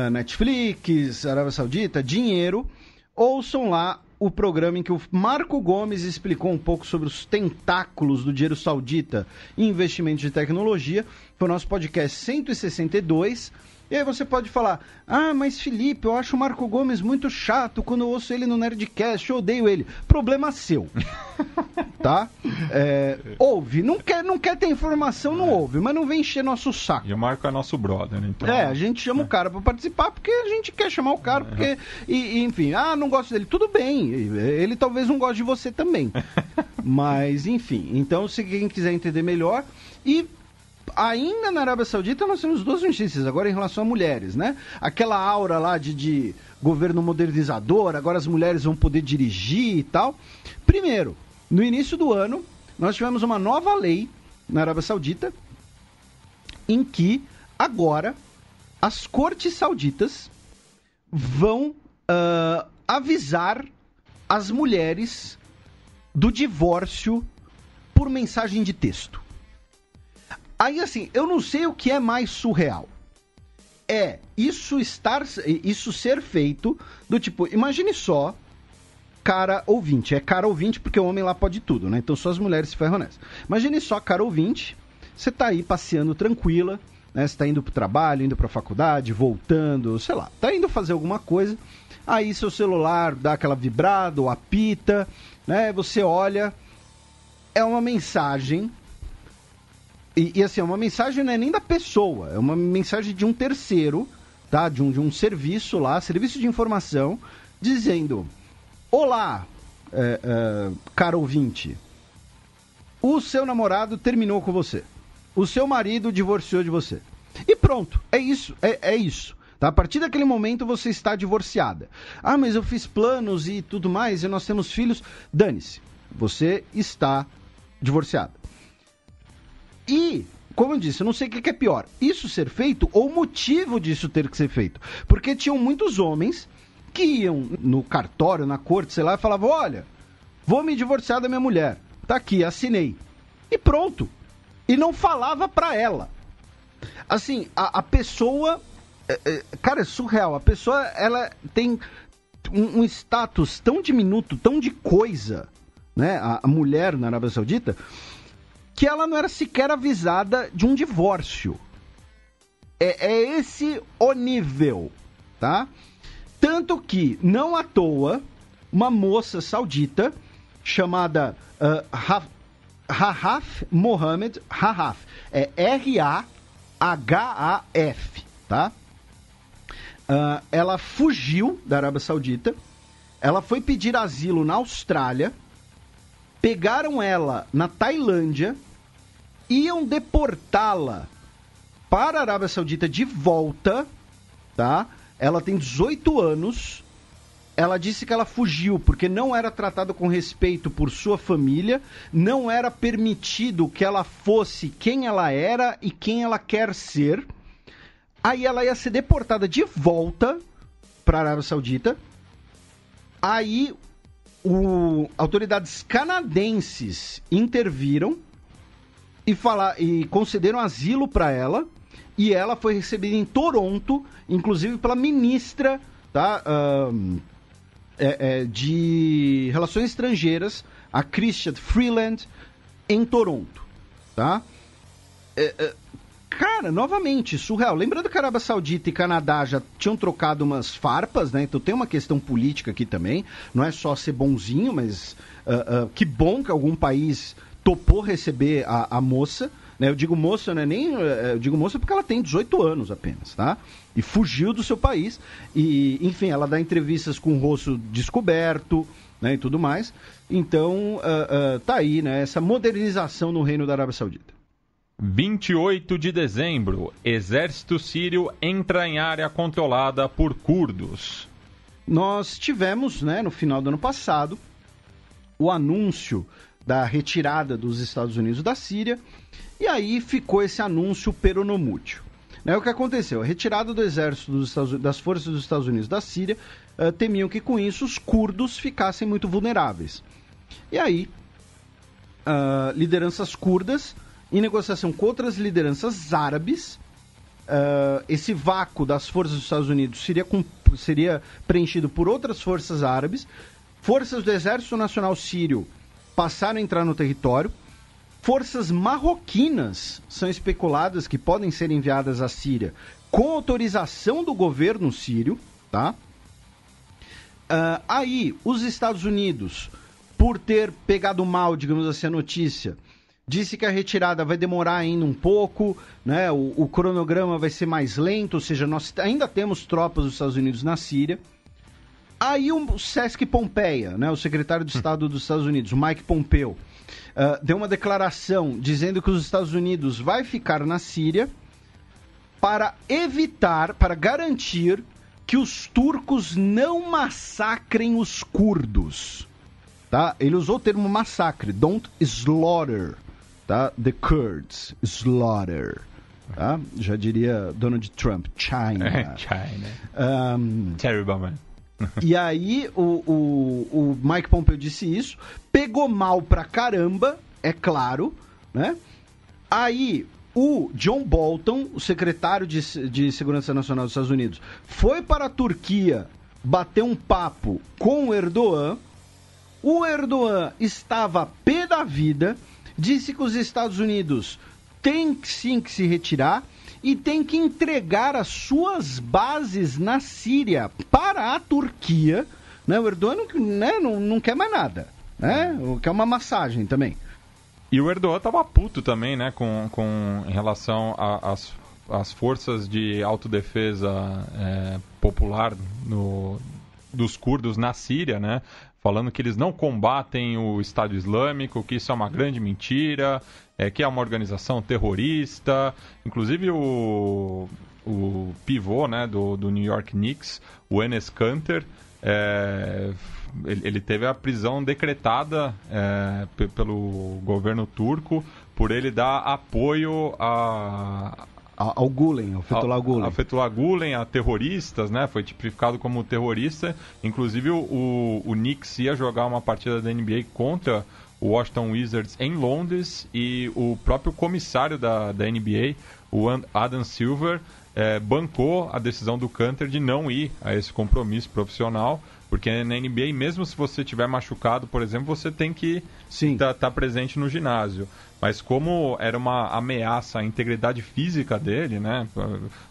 Netflix, Arábia Saudita, dinheiro, ouçam lá o programa em que o Marco Gomes explicou um pouco sobre os tentáculos do dinheiro saudita em investimentos de tecnologia. Foi o nosso podcast 162. E aí você pode falar, mas Felipe, eu acho o Marco Gomes muito chato quando eu ouço ele no Nerdcast, eu odeio ele. Problema seu. Tá? Ouve. Não quer ter informação, não ouve, mas não vem encher nosso saco. E o Marco é nosso brother, né? Então... a gente chama o cara pra participar porque a gente quer chamar o cara, porque... enfim, não gosto dele. Tudo bem, ele talvez não goste de você também. Mas, enfim, então se quem quiser entender melhor... E ainda na Arábia Saudita nós temos duas notícias, agora em relação a mulheres, né? Aquela aura lá de governo modernizador, agora as mulheres vão poder dirigir e tal. Primeiro, no início do ano, nós tivemos uma nova lei na Arábia Saudita em que agora as cortes sauditas vão avisar as mulheres do divórcio por mensagem de texto. Aí, assim, eu não sei o que é mais surreal. Isso ser feito do tipo, imagine só, cara ouvinte. É cara ouvinte porque o homem lá pode tudo, né? Então só as mulheres se ferram nessa. Imagine só, cara ouvinte, você tá aí passeando tranquila, né? Você tá indo pro trabalho, indo pra faculdade, voltando, sei lá, tá indo fazer alguma coisa, aí seu celular dá aquela vibrada ou apita, né? Você olha, é uma mensagem, e assim, uma mensagem não é nem da pessoa, é uma mensagem de um terceiro, tá? De um serviço lá, serviço de informação, dizendo: olá, cara ouvinte, o seu namorado terminou com você, o seu marido divorciou de você. E pronto, é isso, é isso. Tá? A partir daquele momento você está divorciada. Ah, mas eu fiz planos e tudo mais, e nós temos filhos. Dane-se, você está divorciada. E, como eu disse, eu não sei o que é pior, isso ser feito ou o motivo disso ter que ser feito. Porque tinham muitos homens que iam no cartório, na corte, sei lá, e falavam: olha, vou me divorciar da minha mulher. Tá aqui, assinei. E pronto. E não falava pra ela. Assim, a pessoa... cara, é surreal. A pessoa, ela tem um status tão diminuto, tão de coisa, né? A mulher na Arábia Saudita, que ela não era sequer avisada de um divórcio. É esse o nível, tá? Tanto que, não à toa, uma moça saudita chamada Rahaf Mohamed, Rahaf, é R-A-H-A-F, tá? Ela fugiu da Arábia Saudita, ela foi pedir asilo na Austrália, pegaram ela na Tailândia, iam deportá-la para a Arábia Saudita de volta, tá? Ela tem 18 anos, ela disse que ela fugiu porque não era tratada com respeito por sua família, não era permitido que ela fosse quem ela era e quem ela quer ser. Aí ela ia ser deportada de volta para a Arábia Saudita. Aí autoridades canadenses interviram e concederam asilo para ela. E ela foi recebida em Toronto, inclusive pela ministra, tá, de Relações Estrangeiras, a Chrystia Freeland, em Toronto, tá? Cara, novamente, surreal. Lembrando que a Arábia Saudita e Canadá já tinham trocado umas farpas, né? Então tem uma questão política aqui também. Não é só ser bonzinho, mas que bom que algum país topou receber a moça. Né? Eu digo moça, né? Eu digo moça porque ela tem 18 anos apenas, tá? E fugiu do seu país. E, enfim, ela dá entrevistas com o rosto descoberto, né? E tudo mais. Então, tá aí, né? Essa modernização no Reino da Arábia Saudita. 28 de dezembro, exército sírio entra em área controlada por curdos. Nós tivemos, né, no final do ano passado, o anúncio da retirada dos Estados Unidos da Síria, e aí ficou esse anúncio peronomútil. Né, o que aconteceu? A retirada do exército das forças dos Estados Unidos da Síria, temiam que com isso os curdos ficassem muito vulneráveis. E aí, lideranças curdas, em negociação com outras lideranças árabes, esse vácuo das forças dos Estados Unidos seria preenchido por outras forças árabes. Forças do Exército Nacional Sírio passaram a entrar no território. Forças marroquinas são especuladas que podem ser enviadas à Síria com autorização do governo sírio, tá? Aí, os Estados Unidos, por ter pegado mal, digamos assim, a notícia, disse que a retirada vai demorar ainda um pouco, né? O cronograma vai ser mais lento, ou seja, nós ainda temos tropas dos Estados Unidos na Síria. Aí o Sesc Pompeia, né? O secretário de Estado dos Estados Unidos, o Mike Pompeo, deu uma declaração dizendo que os Estados Unidos vai ficar na Síria para garantir que os turcos não massacrem os curdos. Tá? Ele usou o termo massacre, don't slaughter. Tá? The Kurds, slaughter. Tá? Já diria Donald Trump, China. China. Terrible, man. E aí o Mike Pompeo disse isso, pegou mal pra caramba, é claro, né? Aí o John Bolton, o secretário de Segurança Nacional dos Estados Unidos, foi para a Turquia bater um papo com o Erdogan. O Erdogan estava pé da vida, disse que os Estados Unidos têm sim que se retirar e tem que entregar as suas bases na Síria para a Turquia. Né? O Erdogan não quer mais nada, né? Quer uma massagem também. E o Erdogan estava puto também, né, em relação às forças de autodefesa popular dos curdos na Síria, né? Falando que eles não combatem o Estado Islâmico, que isso é uma grande mentira, que é uma organização terrorista. Inclusive o pivô, né, do New York Knicks, o Enes Kanter, ele teve a prisão decretada pelo governo turco por ele dar apoio ao Gulen, ao Fethullah Gulen. Ao Fethullah Gulen, a terroristas, né? Foi tipificado como terrorista. Inclusive, o Knicks ia jogar uma partida da NBA contra o Washington Wizards em Londres e o próprio comissário da NBA, o Adam Silver, bancou a decisão do Kanter de não ir a esse compromisso profissional, porque na NBA, mesmo se você estiver machucado, por exemplo, você tem que estar presente no ginásio. Mas como era uma ameaça à integridade física dele, né?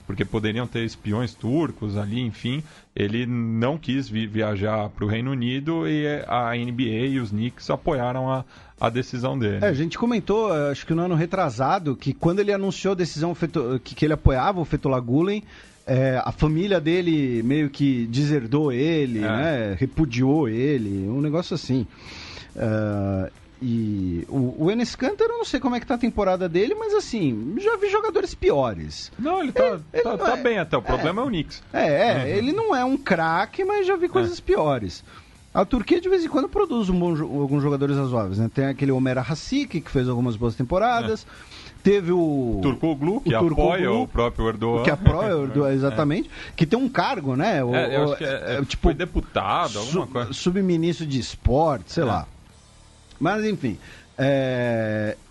Porque poderiam ter espiões turcos ali, enfim, ele não quis viajar para o Reino Unido e a NBA e os Knicks apoiaram a decisão dele. A gente comentou, acho que no ano retrasado, que quando ele anunciou a decisão que ele apoiava o Fethullah Gulen, a família dele meio que deserdou ele, né? Repudiou ele, um negócio assim. E o Enes Kanter, eu não sei como é que tá a temporada dele, mas assim, já vi jogadores piores. Não, ele tá bem até, o problema é o Knicks. Ele não é um craque, mas já vi coisas piores. A Turquia de vez em quando produz alguns jogadores razoáveis, né? Tem aquele Omer Hasik, que fez algumas boas temporadas. Teve o Turkoglu, que apoia o próprio Erdogan. Que apoia o Erdogan, exatamente. Que tem um cargo, né? Eu acho que tipo, foi deputado, alguma coisa. Subministro de esporte, sei lá. Mas, enfim.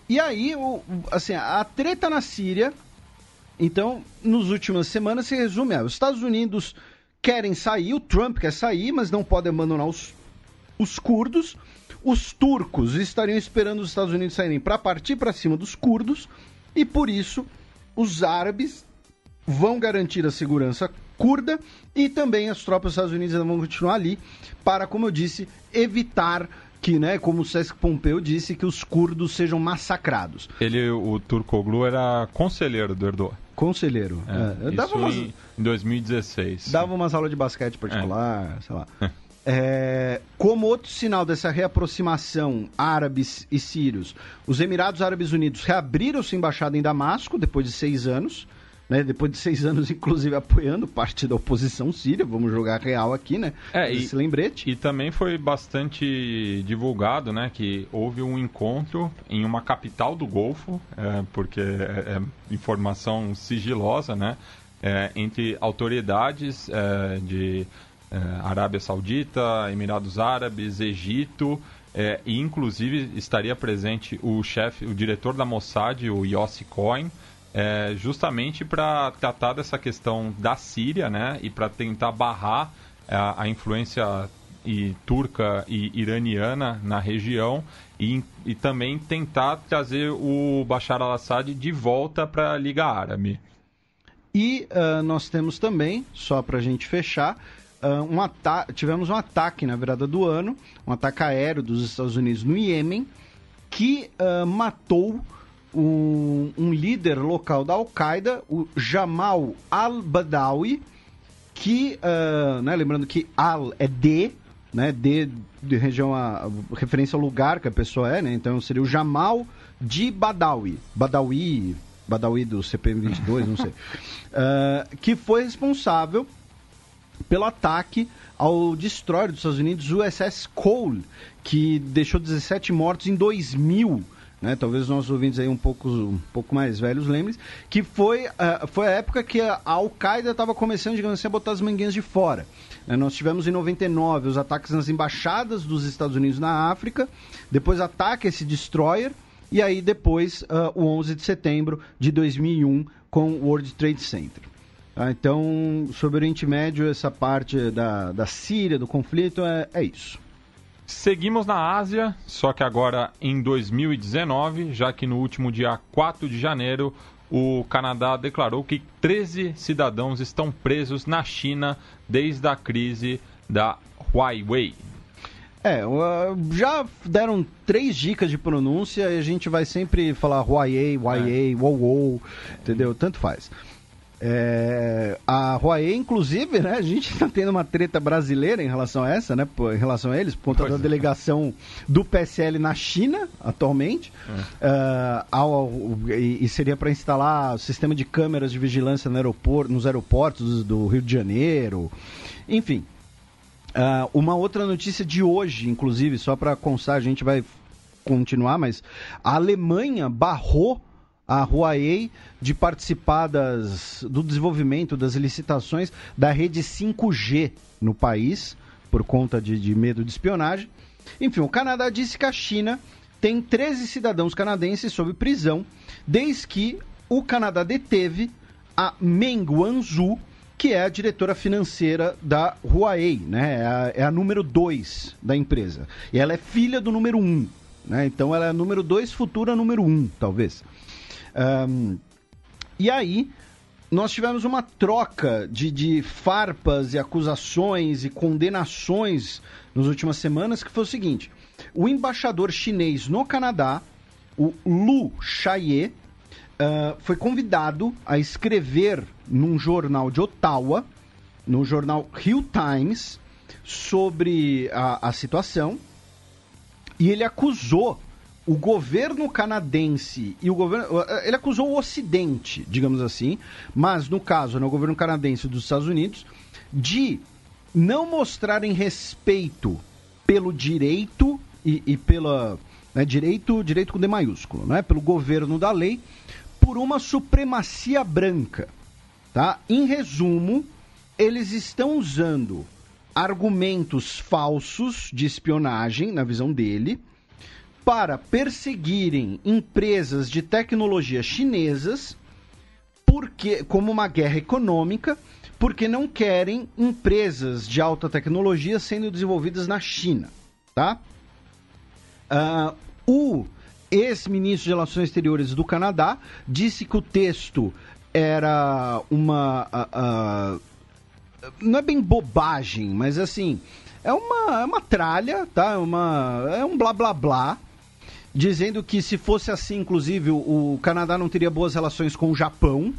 E aí, assim, a treta na Síria, então, nas últimas semanas, se resume os Estados Unidos querem sair, o Trump quer sair, mas não pode abandonar os curdos. Os turcos estariam esperando os Estados Unidos saírem para partir para cima dos curdos, e por isso os árabes vão garantir a segurança curda e também as tropas dos Estados Unidos vão continuar ali para, como eu disse, evitar que, né, como o Cesc Pompeu disse, que os curdos sejam massacrados. O Turkoglu era conselheiro do Erdogan. Conselheiro. Em 2016. Dava umas aulas de basquete particular, sei lá. Como outro sinal dessa reaproximação árabes e sírios, os Emirados Árabes Unidos reabriram sua embaixada em Damasco depois de 6 anos, né? Depois de 6 anos, inclusive, apoiando parte da oposição síria, vamos jogar real aqui, né? Esse lembrete. E também foi bastante divulgado, né, que houve um encontro em uma capital do Golfo, porque é informação sigilosa, né, entre autoridades de Arábia Saudita, Emirados Árabes, Egito, e inclusive estaria presente o diretor da Mossad, o Yossi Cohen, justamente para tratar dessa questão da Síria, né, e para tentar barrar a influência turca e iraniana na região e também tentar trazer o Bashar al-Assad de volta para a Liga Árabe. E nós temos também, só para a gente fechar, tivemos um ataque na virada do ano, um ataque aéreo dos Estados Unidos no Iêmen, que matou um líder local da Al-Qaeda, o Jamal al-Badawi, que, né, lembrando que Al é D, né, D de região, referência ao lugar que a pessoa é, né, então seria o Jamal de Badawi, Badawi do CPM-22, não sei, que foi responsável pelo ataque ao destroyer dos Estados Unidos, o USS Cole, que deixou 17 mortos em 2000, né? Talvez os nossos ouvintes aí um pouco mais velhos lembrem, que foi a época que a Al-Qaeda estava começando, digamos assim, a botar as manguinhas de fora. Nós tivemos em 99 os ataques nas embaixadas dos Estados Unidos na África, depois ataque esse destroyer, e aí depois o 11 de setembro de 2001 com o World Trade Center. Então, sobre o Oriente Médio, essa parte da Síria, do conflito, é isso. Seguimos na Ásia, só que agora em 2019, já que no último dia 4 de janeiro, o Canadá declarou que 13 cidadãos estão presos na China desde a crise da Huawei. Já deram 3 dicas de pronúncia e a gente vai sempre falar Huawei, Wow, entendeu? Tanto faz. A Huawei, inclusive, né, a gente está tendo uma treta brasileira em relação a essa, né, em relação a eles, por conta da delegação do PSL na China, atualmente, e seria para instalar o sistema de câmeras de vigilância nos aeroportos do Rio de Janeiro, enfim. Uma outra notícia de hoje, inclusive, só para constar, a gente vai continuar, mas a Alemanha barrou a Huawei de participar do desenvolvimento das licitações da rede 5G no país, por conta de medo de espionagem. Enfim, o Canadá disse que a China tem 13 cidadãos canadenses sob prisão, desde que o Canadá deteve a Meng Wanzhou, que é a diretora financeira da Huawei, né? É a número 2 da empresa. E ela é filha do número 1, né? Então ela é a número 2, futura número 1, talvez. E aí, nós tivemos uma troca de farpas e acusações e condenações nas últimas semanas, que foi o seguinte: o embaixador chinês no Canadá, o Lu Xiaoye, foi convidado a escrever num jornal de Ottawa, no jornal Hill Times, sobre a situação, e ele acusou o governo canadense e ele acusou o Ocidente, digamos assim, mas no caso, o governo canadense dos Estados Unidos, de não mostrarem respeito pelo direito e pela direito com D maiúsculo, né, pelo governo da lei, por uma supremacia branca, tá? Em resumo, eles estão usando argumentos falsos de espionagem, na visão dele, para perseguirem empresas de tecnologia chinesas, como uma guerra econômica, porque não querem empresas de alta tecnologia sendo desenvolvidas na China, tá? O ex-ministro de Relações Exteriores do Canadá disse que o texto era não é bem bobagem, mas assim, é uma tralha, tá? É um blá blá blá, dizendo que se fosse assim, inclusive, o Canadá não teria boas relações com o Japão,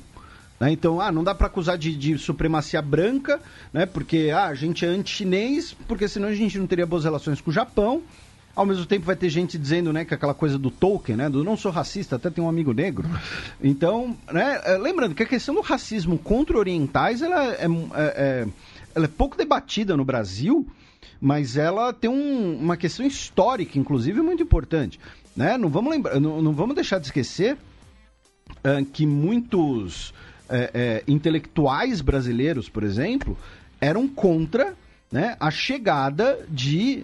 né? Então, não dá para acusar de supremacia branca, né? Porque a gente é anti-chinês, porque senão a gente não teria boas relações com o Japão. Ao mesmo tempo vai ter gente dizendo, né, que aquela coisa do Tolkien, né, do não sou racista, até tem um amigo negro. Então, né, lembrando que a questão do racismo contra orientais, ela é pouco debatida no Brasil, mas ela tem uma questão histórica, inclusive, muito importante, né? Não vamos deixar de esquecer que muitos intelectuais brasileiros, por exemplo, eram contra, né, a chegada de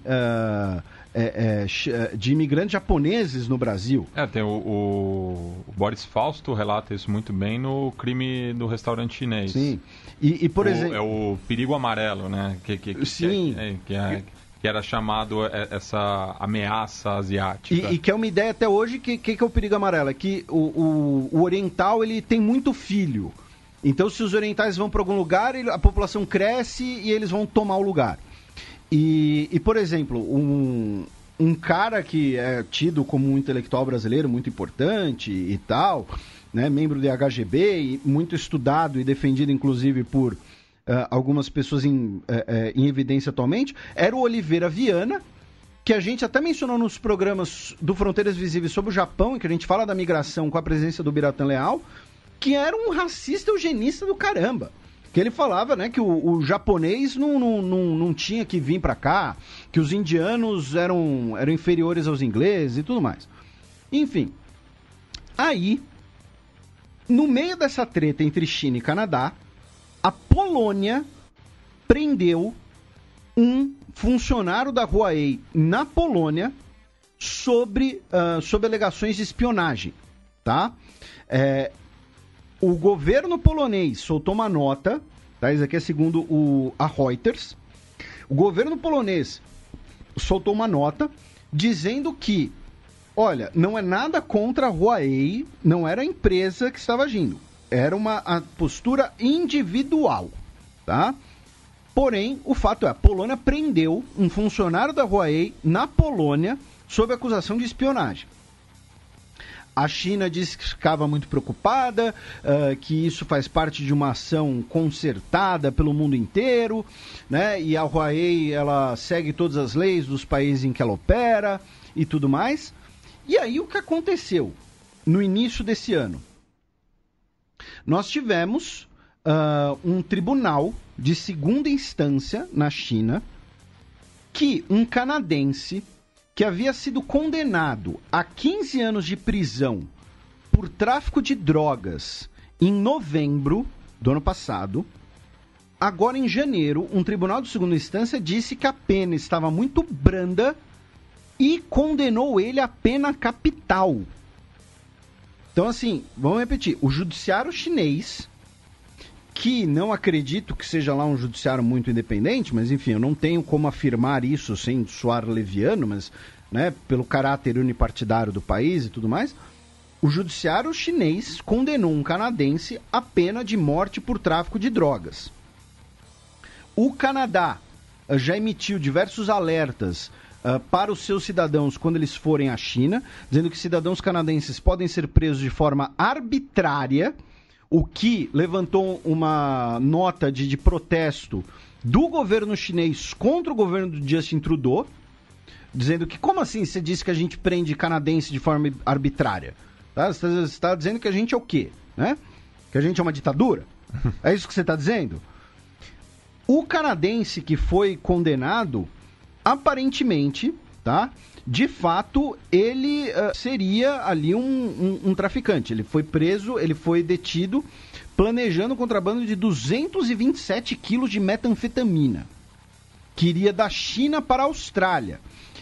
imigrantes japoneses no Brasil. Tem o Boris Fausto relata isso muito bem no Crime do Restaurante Chinês. Sim. E por exemplo... É o Perigo Amarelo, né? Sim. Que era chamado essa ameaça asiática. E que é uma ideia até hoje, que é o Perigo Amarelo? É que o oriental, ele tem muito filho. Então, se os orientais vão para algum lugar, a população cresce e eles vão tomar o lugar. E por exemplo, um cara que é tido como um intelectual brasileiro muito importante e tal, né, membro do IHGB, e muito estudado e defendido, inclusive, por algumas pessoas em evidência atualmente, era o Oliveira Viana, que a gente até mencionou nos programas do Fronteiras Visíveis sobre o Japão, em que a gente fala da migração com a presença do Biratan Leal, que era um racista eugenista do caramba. Que ele falava, né, que o japonês não tinha que vir para cá, que os indianos eram inferiores aos ingleses e tudo mais. Enfim, aí, no meio dessa treta entre China e Canadá, a Polônia prendeu um funcionário da Huawei na Polônia sobre alegações de espionagem, tá? O governo polonês soltou uma nota, tá? Isso aqui é segundo a Reuters. O governo polonês soltou uma nota dizendo que, olha, não é nada contra a Huawei, não era a empresa que estava agindo, era a postura individual, tá? Porém, o fato é, a Polônia prendeu um funcionário da Huawei na Polônia sob acusação de espionagem. A China disse que ficava muito preocupada, que isso faz parte de uma ação concertada pelo mundo inteiro, né? E a Huawei, ela segue todas as leis dos países em que ela opera e tudo mais. E aí o que aconteceu no início desse ano? Nós tivemos um tribunal de segunda instância na China que um canadense que havia sido condenado a 15 anos de prisão por tráfico de drogas em novembro do ano passado, agora em janeiro, um tribunal de segunda instância disse que a pena estava muito branda e condenou ele à pena capital. Então, assim, vamos repetir, o judiciário chinês, que não acredito que seja lá um judiciário muito independente, mas enfim, eu não tenho como afirmar isso sem soar leviano, mas, né, pelo caráter unipartidário do país e tudo mais, o judiciário chinês condenou um canadense à pena de morte por tráfico de drogas. O Canadá já emitiu diversos alertas para os seus cidadãos quando eles forem à China, dizendo que cidadãos canadenses podem ser presos de forma arbitrária, o que levantou uma nota de protesto do governo chinês contra o governo do Justin Trudeau, dizendo que, como assim você disse que a gente prende canadense de forma arbitrária? Tá? Você está dizendo que a gente é o quê? Né? Que a gente é uma ditadura? É isso que você está dizendo? O canadense que foi condenado, aparentemente, tá? De fato, ele seria ali um traficante. Ele foi preso, ele foi detido, planejando o contrabando de 227 quilos de metanfetamina, que iria da China para a Austrália.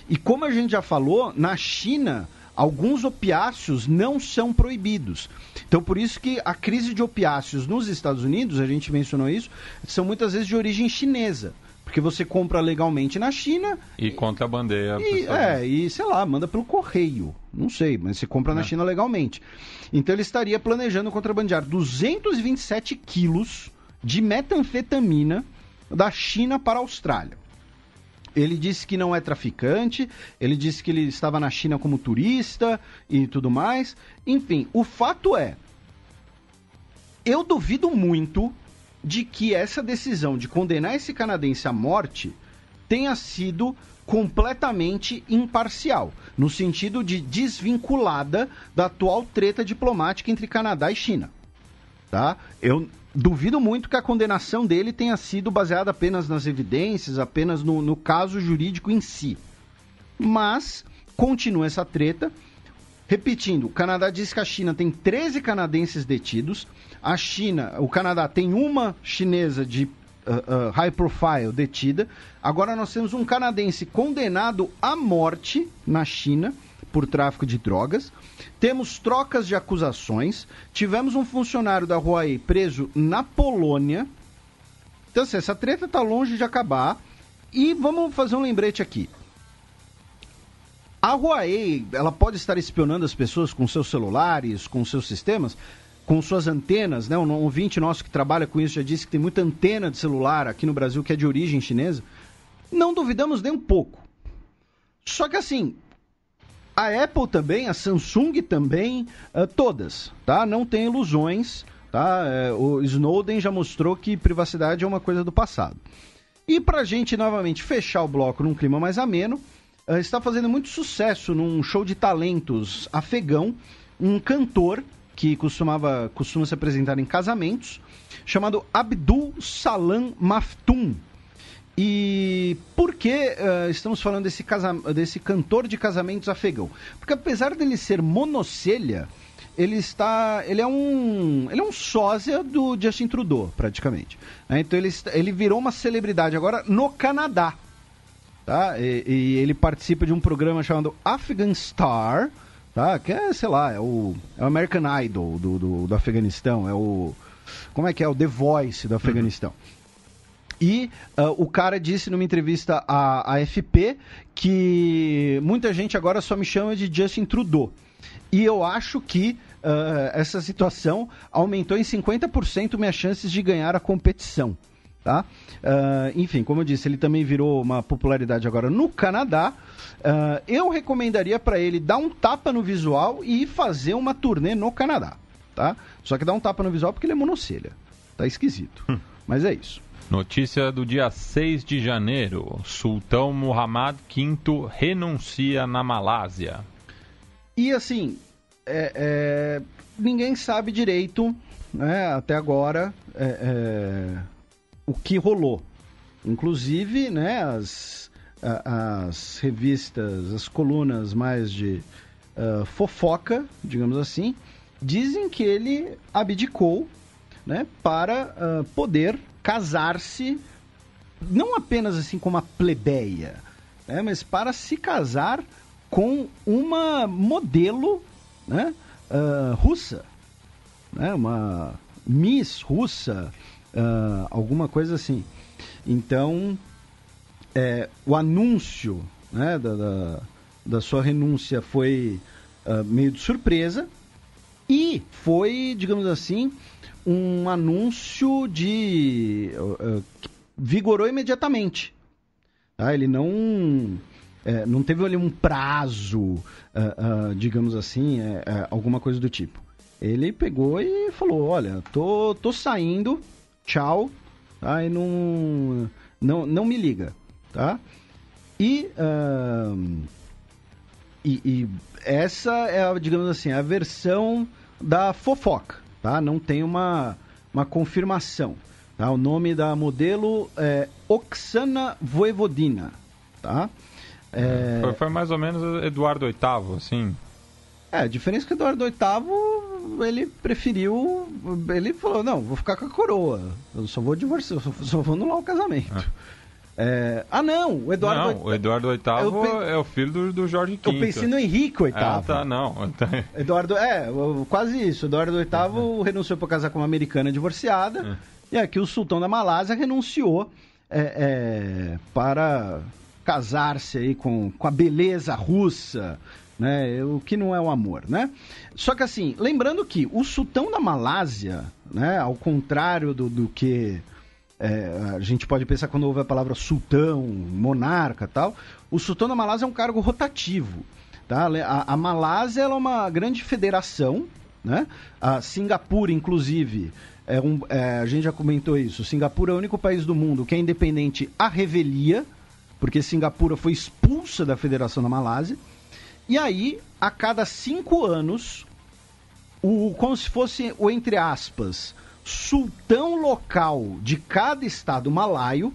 E como a gente já falou, na China, alguns opiáceos não são proibidos. Então, por isso que a crise de opiáceos nos Estados Unidos, a gente mencionou isso, são muitas vezes de origem chinesa. Porque você compra legalmente na China... E contrabandeia. E sei lá, manda pelo correio. Não sei, mas você compra na China legalmente. Então ele estaria planejando contrabandear 227 quilos de metanfetamina da China para a Austrália. Ele disse que não é traficante, ele disse que ele estava na China como turista e tudo mais. Enfim, o fato é... Eu duvido muito de que essa decisão de condenar esse canadense à morte tenha sido completamente imparcial, no sentido de desvinculada da atual treta diplomática entre Canadá e China. Tá? Eu duvido muito que a condenação dele tenha sido baseada apenas nas evidências, apenas no caso jurídico em si. Mas continua essa treta. Repetindo, o Canadá diz que a China tem 13 canadenses detidos. O Canadá tem uma chinesa de high profile detida. Agora nós temos um canadense condenado à morte na China por tráfico de drogas. Temos trocas de acusações. Tivemos um funcionário da Huawei preso na Polônia. Então, assim, essa treta está longe de acabar. E vamos fazer um lembrete aqui. A Huawei, ela pode estar espionando as pessoas com seus celulares, com seus sistemas, com suas antenas, né? Um ouvinte nosso que trabalha com isso já disse que tem muita antena de celular aqui no Brasil que é de origem chinesa. Não duvidamos nem um pouco. Só que assim, a Apple também, a Samsung também, todas, tá? Não tem ilusões, tá? O Snowden já mostrou que privacidade é uma coisa do passado. E pra gente novamente fechar o bloco num clima mais ameno, está fazendo muito sucesso num show de talentos afegão, um cantor que costuma se apresentar em casamentos, chamado Abdul Salam Maftoum. E por que estamos falando desse cantor de casamentos afegão? Porque apesar dele ser monocelha, ele é um sósia do Justin Trudeau, praticamente. Então ele virou uma celebridade agora no Canadá. tá? E ele participa de um programa chamado Afghan Star, tá? Que é, sei lá, é o American Idol do Afeganistão, como é que é? O The Voice do Afeganistão. E o cara disse numa entrevista à AFP que muita gente agora só me chama de Justin Trudeau. E eu acho que essa situação aumentou em 50% minhas chances de ganhar a competição. Tá? Enfim, como eu disse, ele também virou uma popularidade agora no Canadá. Eu recomendaria para ele dar um tapa no visual e fazer uma turnê no Canadá. Tá? Só que dar um tapa no visual porque ele é monocelha. Tá esquisito. Mas é isso. Notícia do dia 6 de janeiro. Sultão Muhammad V renuncia na Malásia. E assim, ninguém sabe direito, né, até agora, o que rolou. Inclusive, né, as revistas, as colunas mais de fofoca, digamos assim, dizem que ele abdicou, né, para poder casar-se, não apenas assim com uma plebeia, né, mas para se casar com uma modelo, né, russa, né, uma Miss russa, alguma coisa assim. Então, o anúncio, né, da sua renúncia foi meio de surpresa e foi, digamos assim, um anúncio que vigorou imediatamente. Tá? Ele não teve ali um prazo, digamos assim, alguma coisa do tipo. Ele pegou e falou, olha, tô saindo, tchau, tá? E não me liga, tá? E essa é, digamos assim, a versão da fofoca. Tá? Não tem uma confirmação. Tá? O nome da modelo é Oksana Voivodina. Tá? Foi mais ou menos Eduardo VIII, assim. A diferença é que Eduardo VIII, ele preferiu... Ele falou, não, vou ficar com a coroa. Eu só vou divorciar, só vou anular o casamento. Não, o Eduardo VIII... Não, o Eduardo VIII é o filho do Jorge V. Eu pensei no Henrique VIII. Não. Quase isso. Eduardo VIII renunciou para casar com uma americana divorciada. E aqui o sultão da Malásia renunciou para casar-se aí com a beleza russa, né? O que não é o amor, né? Só que assim, lembrando que o sultão da Malásia, né, ao contrário do que... a gente pode pensar quando ouve a palavra sultão, monarca e tal, o sultão da Malásia é um cargo rotativo, tá? A Malásia ela é uma grande federação, né? A Singapura, inclusive, a gente já comentou isso, Singapura é o único país do mundo que é independente à revelia, porque Singapura foi expulsa da Federação da Malásia, e aí, a cada 5 anos, como se fosse o, entre aspas, sultão local de cada estado malaio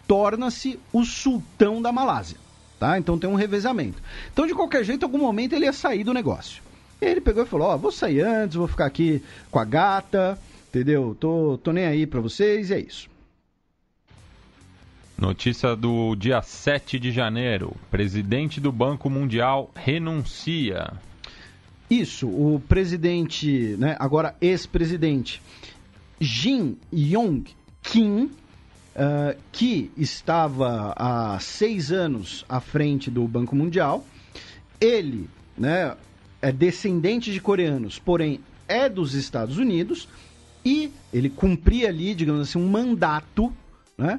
torna-se o sultão da Malásia, tá? Então tem um revezamento. Então, de qualquer jeito, em algum momento ele ia sair do negócio. E ele pegou e falou, vou sair antes, vou ficar aqui com a gata, entendeu? Tô nem aí pra vocês, e é isso. Notícia do dia 7 de janeiro. Presidente do Banco Mundial renuncia. Isso, o presidente, né, agora ex-presidente, Jin Yong Kim, que estava há 6 anos à frente do Banco Mundial. Ele, né, é descendente de coreanos, porém é dos Estados Unidos, e ele cumpria ali, digamos assim, um mandato, né,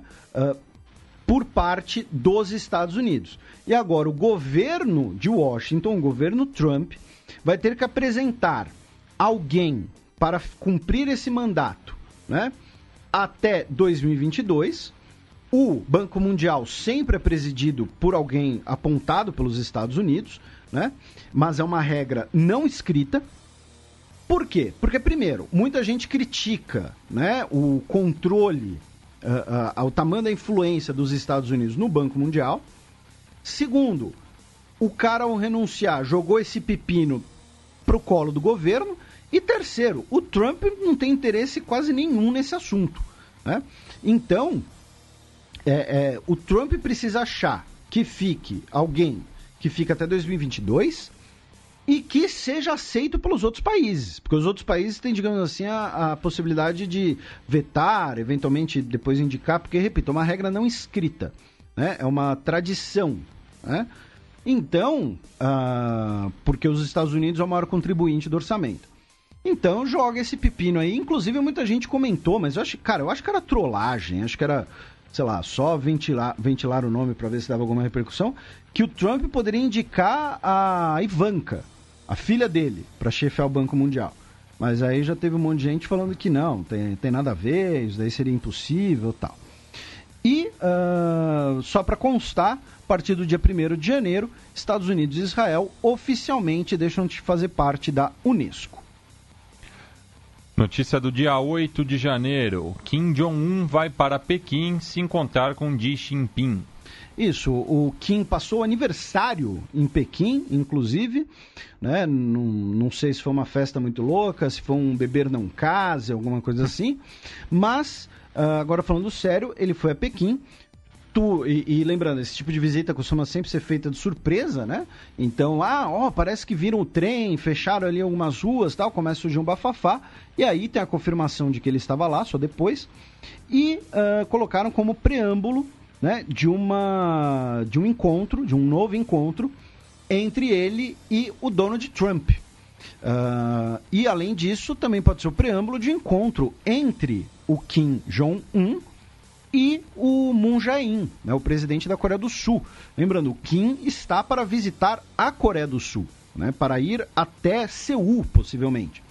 por parte dos Estados Unidos. E agora o governo de Washington, o governo Trump, vai ter que apresentar alguém para cumprir esse mandato, né, até 2022. O Banco Mundial sempre é presidido por alguém apontado pelos Estados Unidos, né, mas é uma regra não escrita. Por quê? Porque, primeiro, muita gente critica, né, o controle, o tamanho da influência dos Estados Unidos no Banco Mundial. Segundo, o cara, ao renunciar, jogou esse pepino pro colo do governo. E terceiro, o Trump não tem interesse quase nenhum nesse assunto, né? Então, o Trump precisa achar que fique alguém que fica até 2022 e que seja aceito pelos outros países, porque os outros países têm, digamos assim, a possibilidade de vetar, eventualmente depois indicar, porque, repito, é uma regra não escrita, né? É uma tradição, né? Então, porque os Estados Unidos é o maior contribuinte do orçamento. Então, joga esse pepino aí. Inclusive, muita gente comentou, mas eu acho que era trollagem, acho que era, sei lá, só ventilar o nome para ver se dava alguma repercussão, que o Trump poderia indicar a Ivanka, a filha dele, para chefiar o Banco Mundial. Mas aí já teve um monte de gente falando que não, tem nada a ver, isso daí seria impossível e tal. E, só para constar, a partir do dia 1º de janeiro, Estados Unidos e Israel oficialmente deixam de fazer parte da Unesco. Notícia do dia 8 de janeiro. Kim Jong-un vai para Pequim se encontrar com Xi Jinping. Isso, o Kim passou aniversário em Pequim, inclusive, né? Não sei se foi uma festa muito louca, se foi um beber não case, alguma coisa assim, mas, agora falando sério, ele foi a Pequim. E lembrando, esse tipo de visita costuma sempre ser feita de surpresa, né? Então, parece que viram o trem, fecharam ali algumas ruas, tal, começa a surgir um bafafá, e aí tem a confirmação de que ele estava lá, só depois, e colocaram como preâmbulo, né, de um novo encontro entre ele e o Donald Trump. E além disso, também pode ser o preâmbulo de encontro entre o Kim Jong-un e o Moon Jae-in, né, o presidente da Coreia do Sul. Lembrando, o Kim está para visitar a Coreia do Sul, né, para ir até Seul, possivelmente.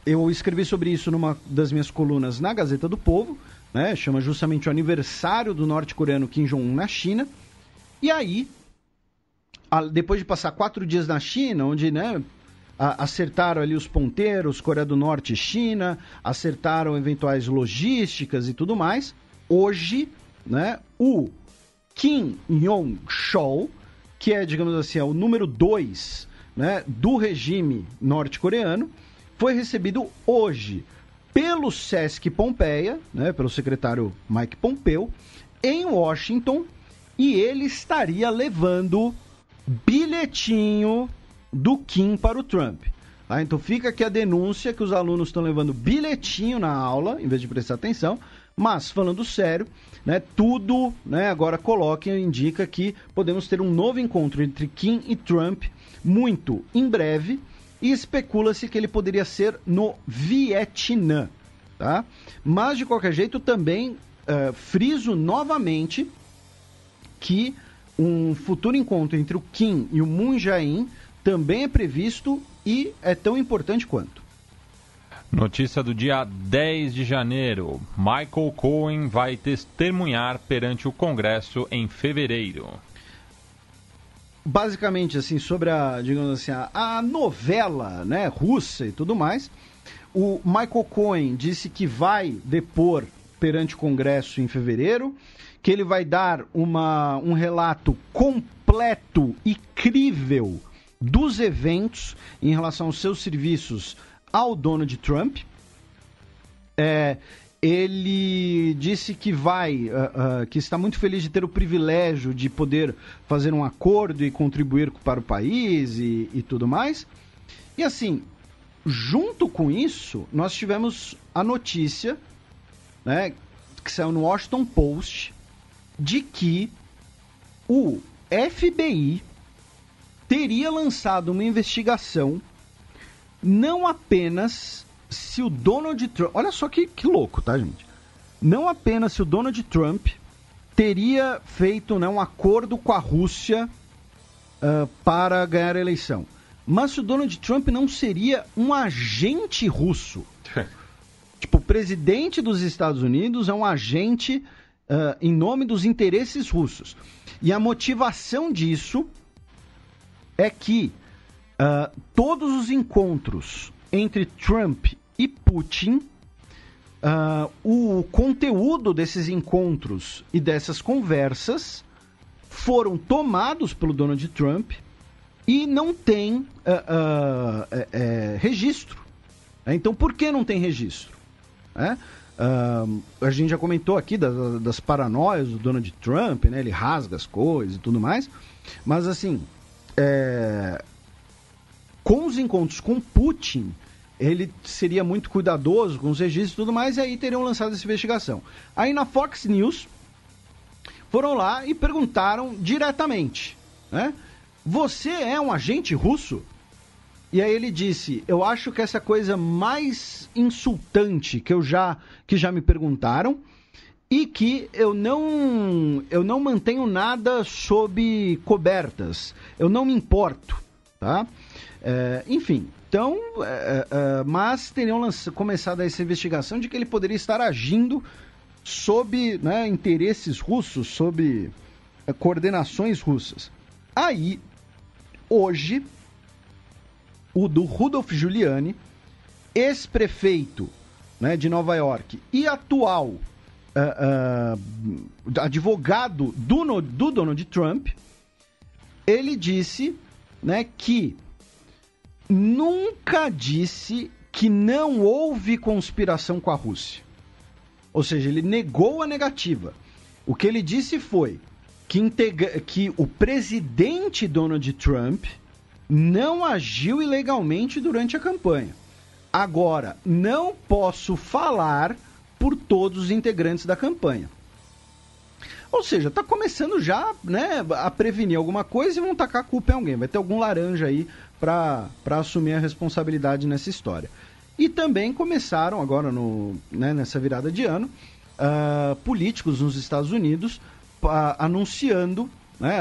Eu escrevi sobre isso numa das minhas colunas na Gazeta do Povo, né, chama justamente o aniversário do norte-coreano Kim Jong-un na China. E aí, depois de passar 4 dias na China, onde, né, acertaram ali os ponteiros, Coreia do Norte e China, acertaram eventuais logísticas e tudo mais. Hoje, né, o Kim Yong-chol, que é, digamos assim, o número 2, né, do regime norte-coreano, foi recebido hoje pelo Sesc Pompeia, né, pelo secretário Mike Pompeo, em Washington, e ele estaria levando bilhetinho do Kim para o Trump. Então fica aqui a denúncia que os alunos estão levando bilhetinho na aula, em vez de prestar atenção, mas falando sério, né, tudo, né, agora indica que podemos ter um novo encontro entre Kim e Trump muito em breve, e especula-se que ele poderia ser no Vietnã, tá? Mas de qualquer jeito também friso novamente que um futuro encontro entre o Kim e o Moon Jae-in também é previsto e é tão importante quanto. Notícia do dia 10 de janeiro. Michael Cohen vai testemunhar perante o Congresso em fevereiro. Basicamente, assim, sobre digamos assim, a novela, né, russa e tudo mais, o Michael Cohen disse que vai depor perante o Congresso em fevereiro, que ele vai dar um relato completo e crível dos eventos em relação aos seus serviços ao Donald Trump. Ele disse que que está muito feliz de ter o privilégio de poder fazer um acordo e contribuir para o país e tudo mais. E assim, junto com isso, nós tivemos a notícia, né, que saiu no Washington Post, de que o FBI teria lançado uma investigação não apenas se o Donald Trump... Olha só que louco, tá, gente? Não apenas se o Donald Trump teria feito, né, um acordo com a Rússia para ganhar a eleição, mas se o Donald Trump não seria um agente russo. Tipo, o presidente dos Estados Unidos é um agente em nome dos interesses russos. E a motivação disso é que todos os encontros entre Trump e Putin, o conteúdo desses encontros e dessas conversas foram tomados pelo Donald Trump e não tem registro. Então, por que não tem registro? A gente já comentou aqui das paranoias do Donald Trump, né? Ele rasga as coisas e tudo mais. Mas, assim, com os encontros com Putin, ele seria muito cuidadoso com os registros e tudo mais, e aí teriam lançado essa investigação. Aí na Fox News, foram lá e perguntaram diretamente, né? Você é um agente russo? E aí ele disse, eu acho que essa coisa mais insultante que já me perguntaram, e que eu não mantenho nada sob cobertas, eu não me importo, tá? Enfim, então, mas teriam começado essa investigação de que ele poderia estar agindo sob, né, interesses russos, sob coordenações russas. Aí, hoje, o do Rudolph Giuliani, ex-prefeito, né, de Nova York e atual advogado do Donald Trump, ele disse, né, que nunca disse que não houve conspiração com a Rússia. Ou seja, ele negou a negativa. O que ele disse foi que o presidente Donald Trump não agiu ilegalmente durante a campanha. Agora, não posso falar por todos os integrantes da campanha. Ou seja, está começando já, né, a prevenir alguma coisa e vão tacar a culpa em alguém. Vai ter algum laranja aí para assumir a responsabilidade nessa história. E também começaram agora, nessa virada de ano, políticos nos Estados Unidos anunciando, né,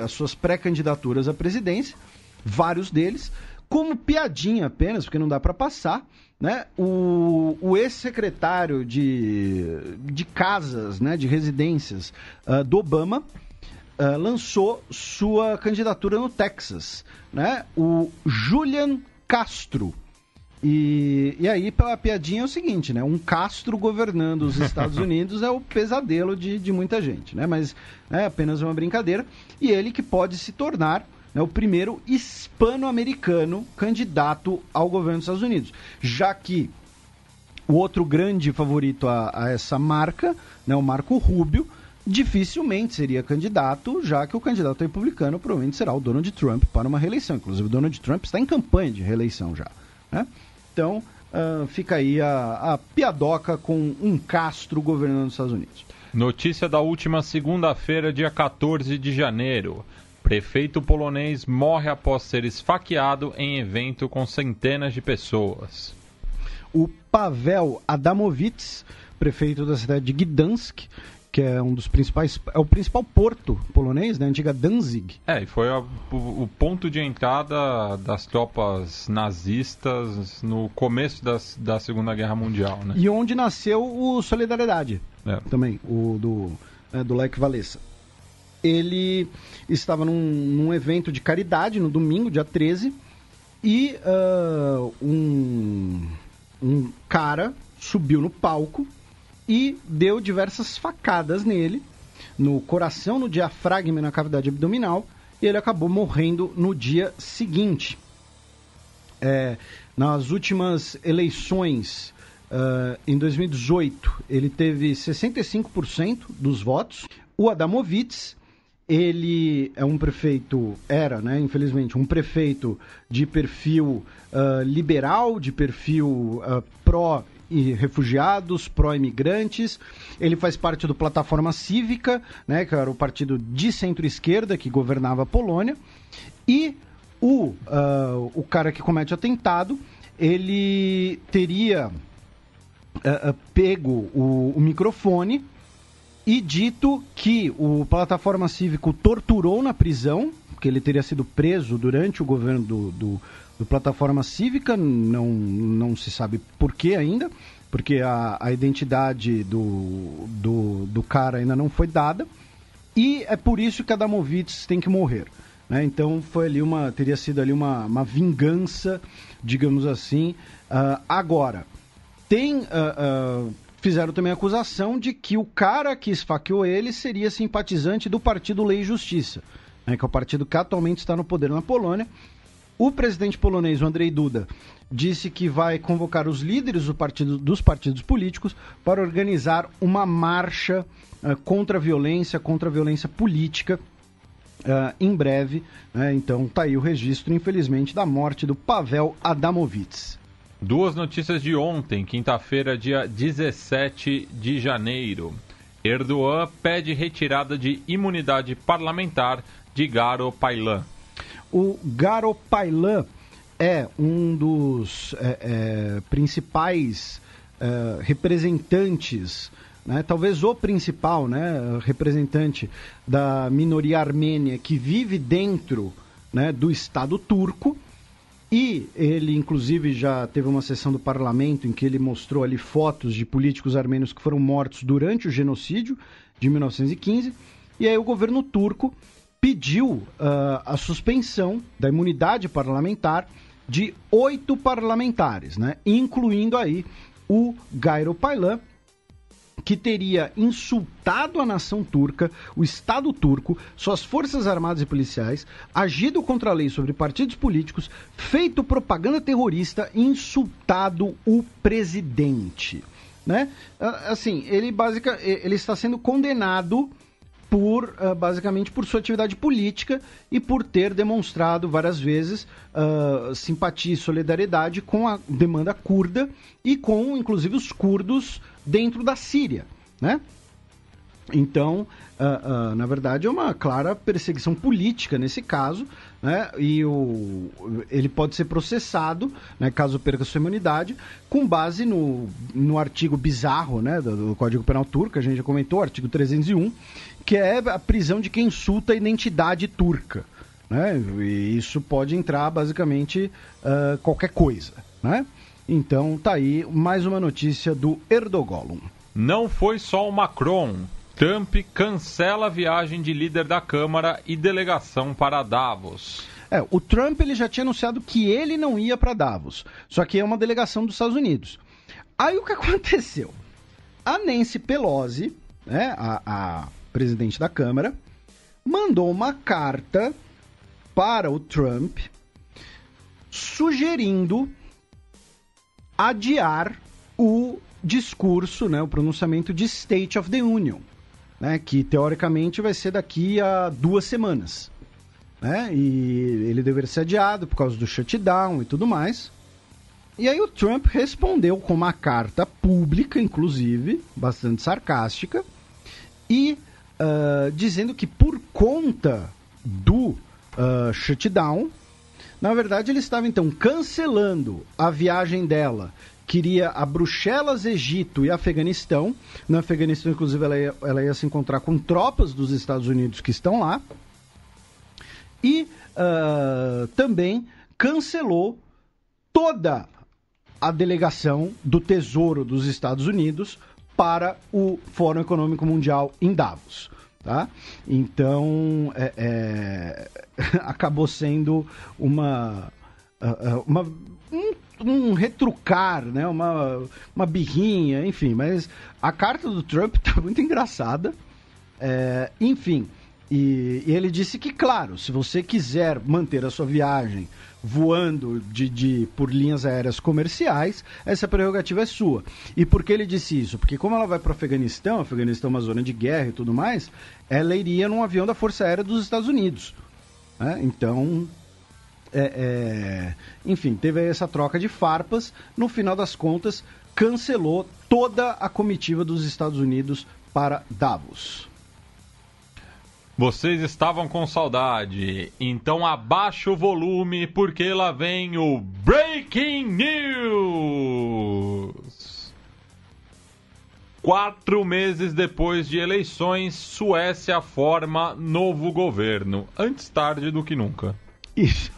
as suas pré-candidaturas à presidência, vários deles, como piadinha apenas, porque não dá para passar, né, o ex-secretário de casas, né, de residências do Obama, lançou sua candidatura no Texas, né, o Julian Castro. E aí, pela piadinha, é o seguinte, né? Um Castro governando os Estados Unidos é o pesadelo de muita gente, né? Mas é apenas uma brincadeira. E ele que pode se tornar, né, o primeiro hispano-americano candidato ao governo dos Estados Unidos. Já que o outro grande favorito a essa marca, né, o Marco Rubio, dificilmente seria candidato, já que o candidato republicano provavelmente será o Donald Trump para uma reeleição. Inclusive, o Donald Trump está em campanha de reeleição já, né? Então, fica aí a piadoca com um Castro governando os Estados Unidos. Notícia da última segunda-feira, dia 14 de janeiro. Prefeito polonês morre após ser esfaqueado em evento com centenas de pessoas. O Paweł Adamowicz, prefeito da cidade de Gdansk, que é um dos principais, é o principal porto polonês, né, a antiga Danzig. E foi o ponto de entrada das tropas nazistas no começo da Segunda Guerra Mundial, né? E onde nasceu o Solidariedade, também, do Lech Walesa. Ele estava num evento de caridade no domingo, dia 13, e um cara subiu no palco e deu diversas facadas nele, no coração, no diafragma e na cavidade abdominal, e ele acabou morrendo no dia seguinte. Nas últimas eleições, em 2018, ele teve 65% dos votos. O Adamowicz, ele é um prefeito, infelizmente, um prefeito de perfil liberal, de perfil pró e refugiados, pró-imigrantes. Ele faz parte do Plataforma Cívica, né, que era o partido de centro-esquerda que governava a Polônia. E o cara que comete o atentado, ele teria pego o microfone e dito que o Plataforma Cívico torturou na prisão, que ele teria sido preso durante o governo do Plataforma Cívica, não se sabe por que ainda, porque a identidade do cara ainda não foi dada, e é por isso que Adamowicz tem que morrer, né? Então foi ali teria sido ali uma vingança, digamos assim. Agora, fizeram também a acusação de que o cara que esfaqueou ele seria simpatizante do partido Lei e Justiça, né, que é o partido que atualmente está no poder na Polônia. O presidente polonês, o Andrzej Duda, disse que vai convocar os líderes dos partidos políticos para organizar uma marcha contra a violência política em breve. Então tá aí o registro, infelizmente, da morte do Pavel Adamowicz. Duas notícias de ontem, quinta-feira, dia 17 de janeiro. Erdogan pede retirada de imunidade parlamentar de Garo Paylan. O Garo Paylan é um dos principais representantes, né, talvez o principal, né, representante da minoria armênia que vive dentro, né, do Estado turco. E ele, inclusive, já teve uma sessão do parlamento em que ele mostrou ali fotos de políticos armênios que foram mortos durante o genocídio de 1915. E aí o governo turco pediu a suspensão da imunidade parlamentar de 8 parlamentares, né? Incluindo aí o Garo Paylan, que teria insultado a nação turca, o Estado turco, suas forças armadas e policiais, agido contra a lei sobre partidos políticos, feito propaganda terrorista e insultado o presidente, né? Assim, ele está sendo condenado basicamente por sua atividade política e por ter demonstrado várias vezes simpatia e solidariedade com a demanda curda e com, inclusive, os curdos dentro da Síria, né? Então, na verdade, é uma clara perseguição política nesse caso, né? E ele pode ser processado, né, caso perca sua imunidade, com base no artigo bizarro, né, do Código Penal turco, que a gente já comentou, artigo 301, que é a prisão de quem insulta a identidade turca, né? E isso pode entrar, basicamente, qualquer coisa, né? Então, tá aí mais uma notícia do Erdogan. Não foi só o Macron. Trump cancela a viagem de líder da Câmara e delegação para Davos. O Trump ele já tinha anunciado que ele não ia para Davos, só que é uma delegação dos Estados Unidos. Aí o que aconteceu? A Nancy Pelosi, né, a presidente da Câmara, mandou uma carta para o Trump sugerindo adiar o discurso, né, o pronunciamento de State of the Union, né, que teoricamente vai ser daqui a 2 semanas, né, e ele deveria ser adiado por causa do shutdown e tudo mais. E aí o Trump respondeu com uma carta pública, inclusive, bastante sarcástica, e dizendo que por conta do shutdown, na verdade ele estava então cancelando a viagem dela, que iria a Bruxelas, Egito e Afeganistão. No Afeganistão, inclusive, ela ia se encontrar com tropas dos Estados Unidos que estão lá. E também cancelou toda a delegação do Tesouro dos Estados Unidos para o Fórum Econômico Mundial em Davos. Tá? Então, acabou sendo um retrucar, né? uma birrinha, enfim. Mas a carta do Trump tá muito engraçada. Enfim, e ele disse que, claro, se você quiser manter a sua viagem voando por linhas aéreas comerciais, essa prerrogativa é sua. E por que ele disse isso? Porque como ela vai para o Afeganistão é uma zona de guerra e tudo mais, ela iria num avião da Força Aérea dos Estados Unidos. Né? Então, enfim, teve essa troca de farpas. No final das contas, cancelou toda a comitiva dos Estados Unidos para Davos. Vocês estavam com saudade, então abaixa o volume porque lá vem o Breaking News! 4 meses depois de eleições, Suécia forma novo governo. Antes tarde do que nunca. Isso,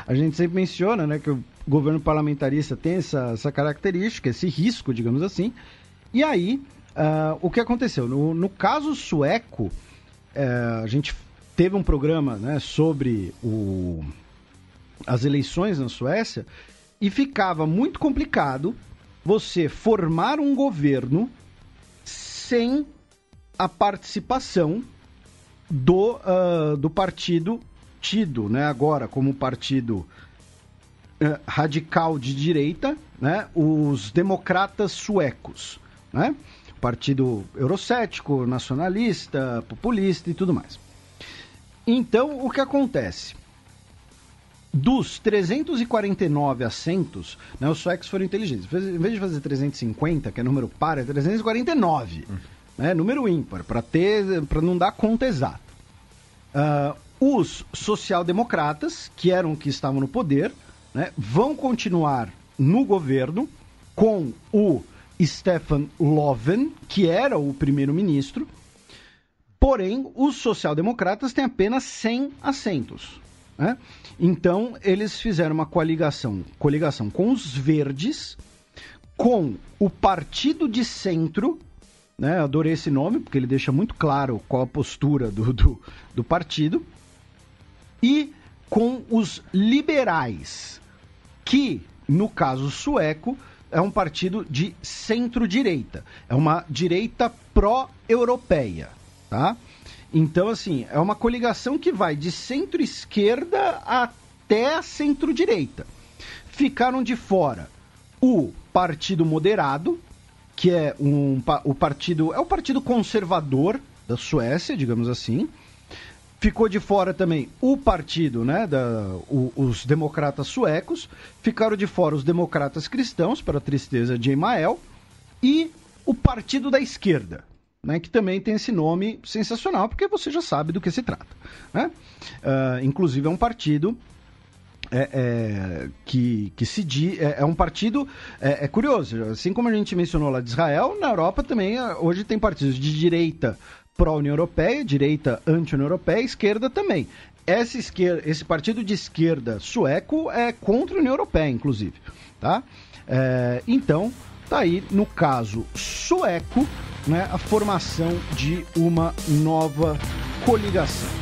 a gente sempre menciona, né, que o governo parlamentarista tem essa característica, esse risco, digamos assim. E aí, o que aconteceu? No caso sueco, a gente teve um programa, né, sobre as eleições na Suécia e ficava muito complicado você formar um governo sem a participação do partido tido, né, agora como partido radical de direita, né, os democratas suecos, né, partido eurocético, nacionalista, populista e tudo mais. Então, o que acontece? Dos 349 assentos, né, os suecos foram inteligentes. Em vez de fazer 350, que é número par, é 349, né, número ímpar, para não dar conta exata. Os social-democratas, que eram que estavam no poder, né, vão continuar no governo com o Stefan Löfven, que era o primeiro-ministro, porém os social-democratas têm apenas 100 assentos. Né? Então eles fizeram uma coligação com os verdes, com o Partido de Centro, né? Adorei esse nome, porque ele deixa muito claro qual a postura do partido, e com os liberais, que, no caso sueco, é um partido de centro-direita. É uma direita pró-europeia, tá? Então, assim, é uma coligação que vai de centro-esquerda até a centro-direita. Ficaram de fora o Partido Moderado, que é o partido conservador da Suécia, digamos assim. Ficou de fora também o partido, né, os democratas suecos. Ficaram de fora os democratas cristãos, para a tristeza de Emael. E o Partido da Esquerda, né, que também tem esse nome sensacional, porque você já sabe do que se trata. Né? Inclusive é um partido que se diz... É um partido... É curioso, assim como a gente mencionou lá de Israel, na Europa também hoje tem partidos de direita pró-União Europeia, direita anti-União Europeia, esquerda também. Esse partido de esquerda sueco é contra a União Europeia, inclusive. Tá? Então, tá aí, no caso sueco, né, a formação de uma nova coligação.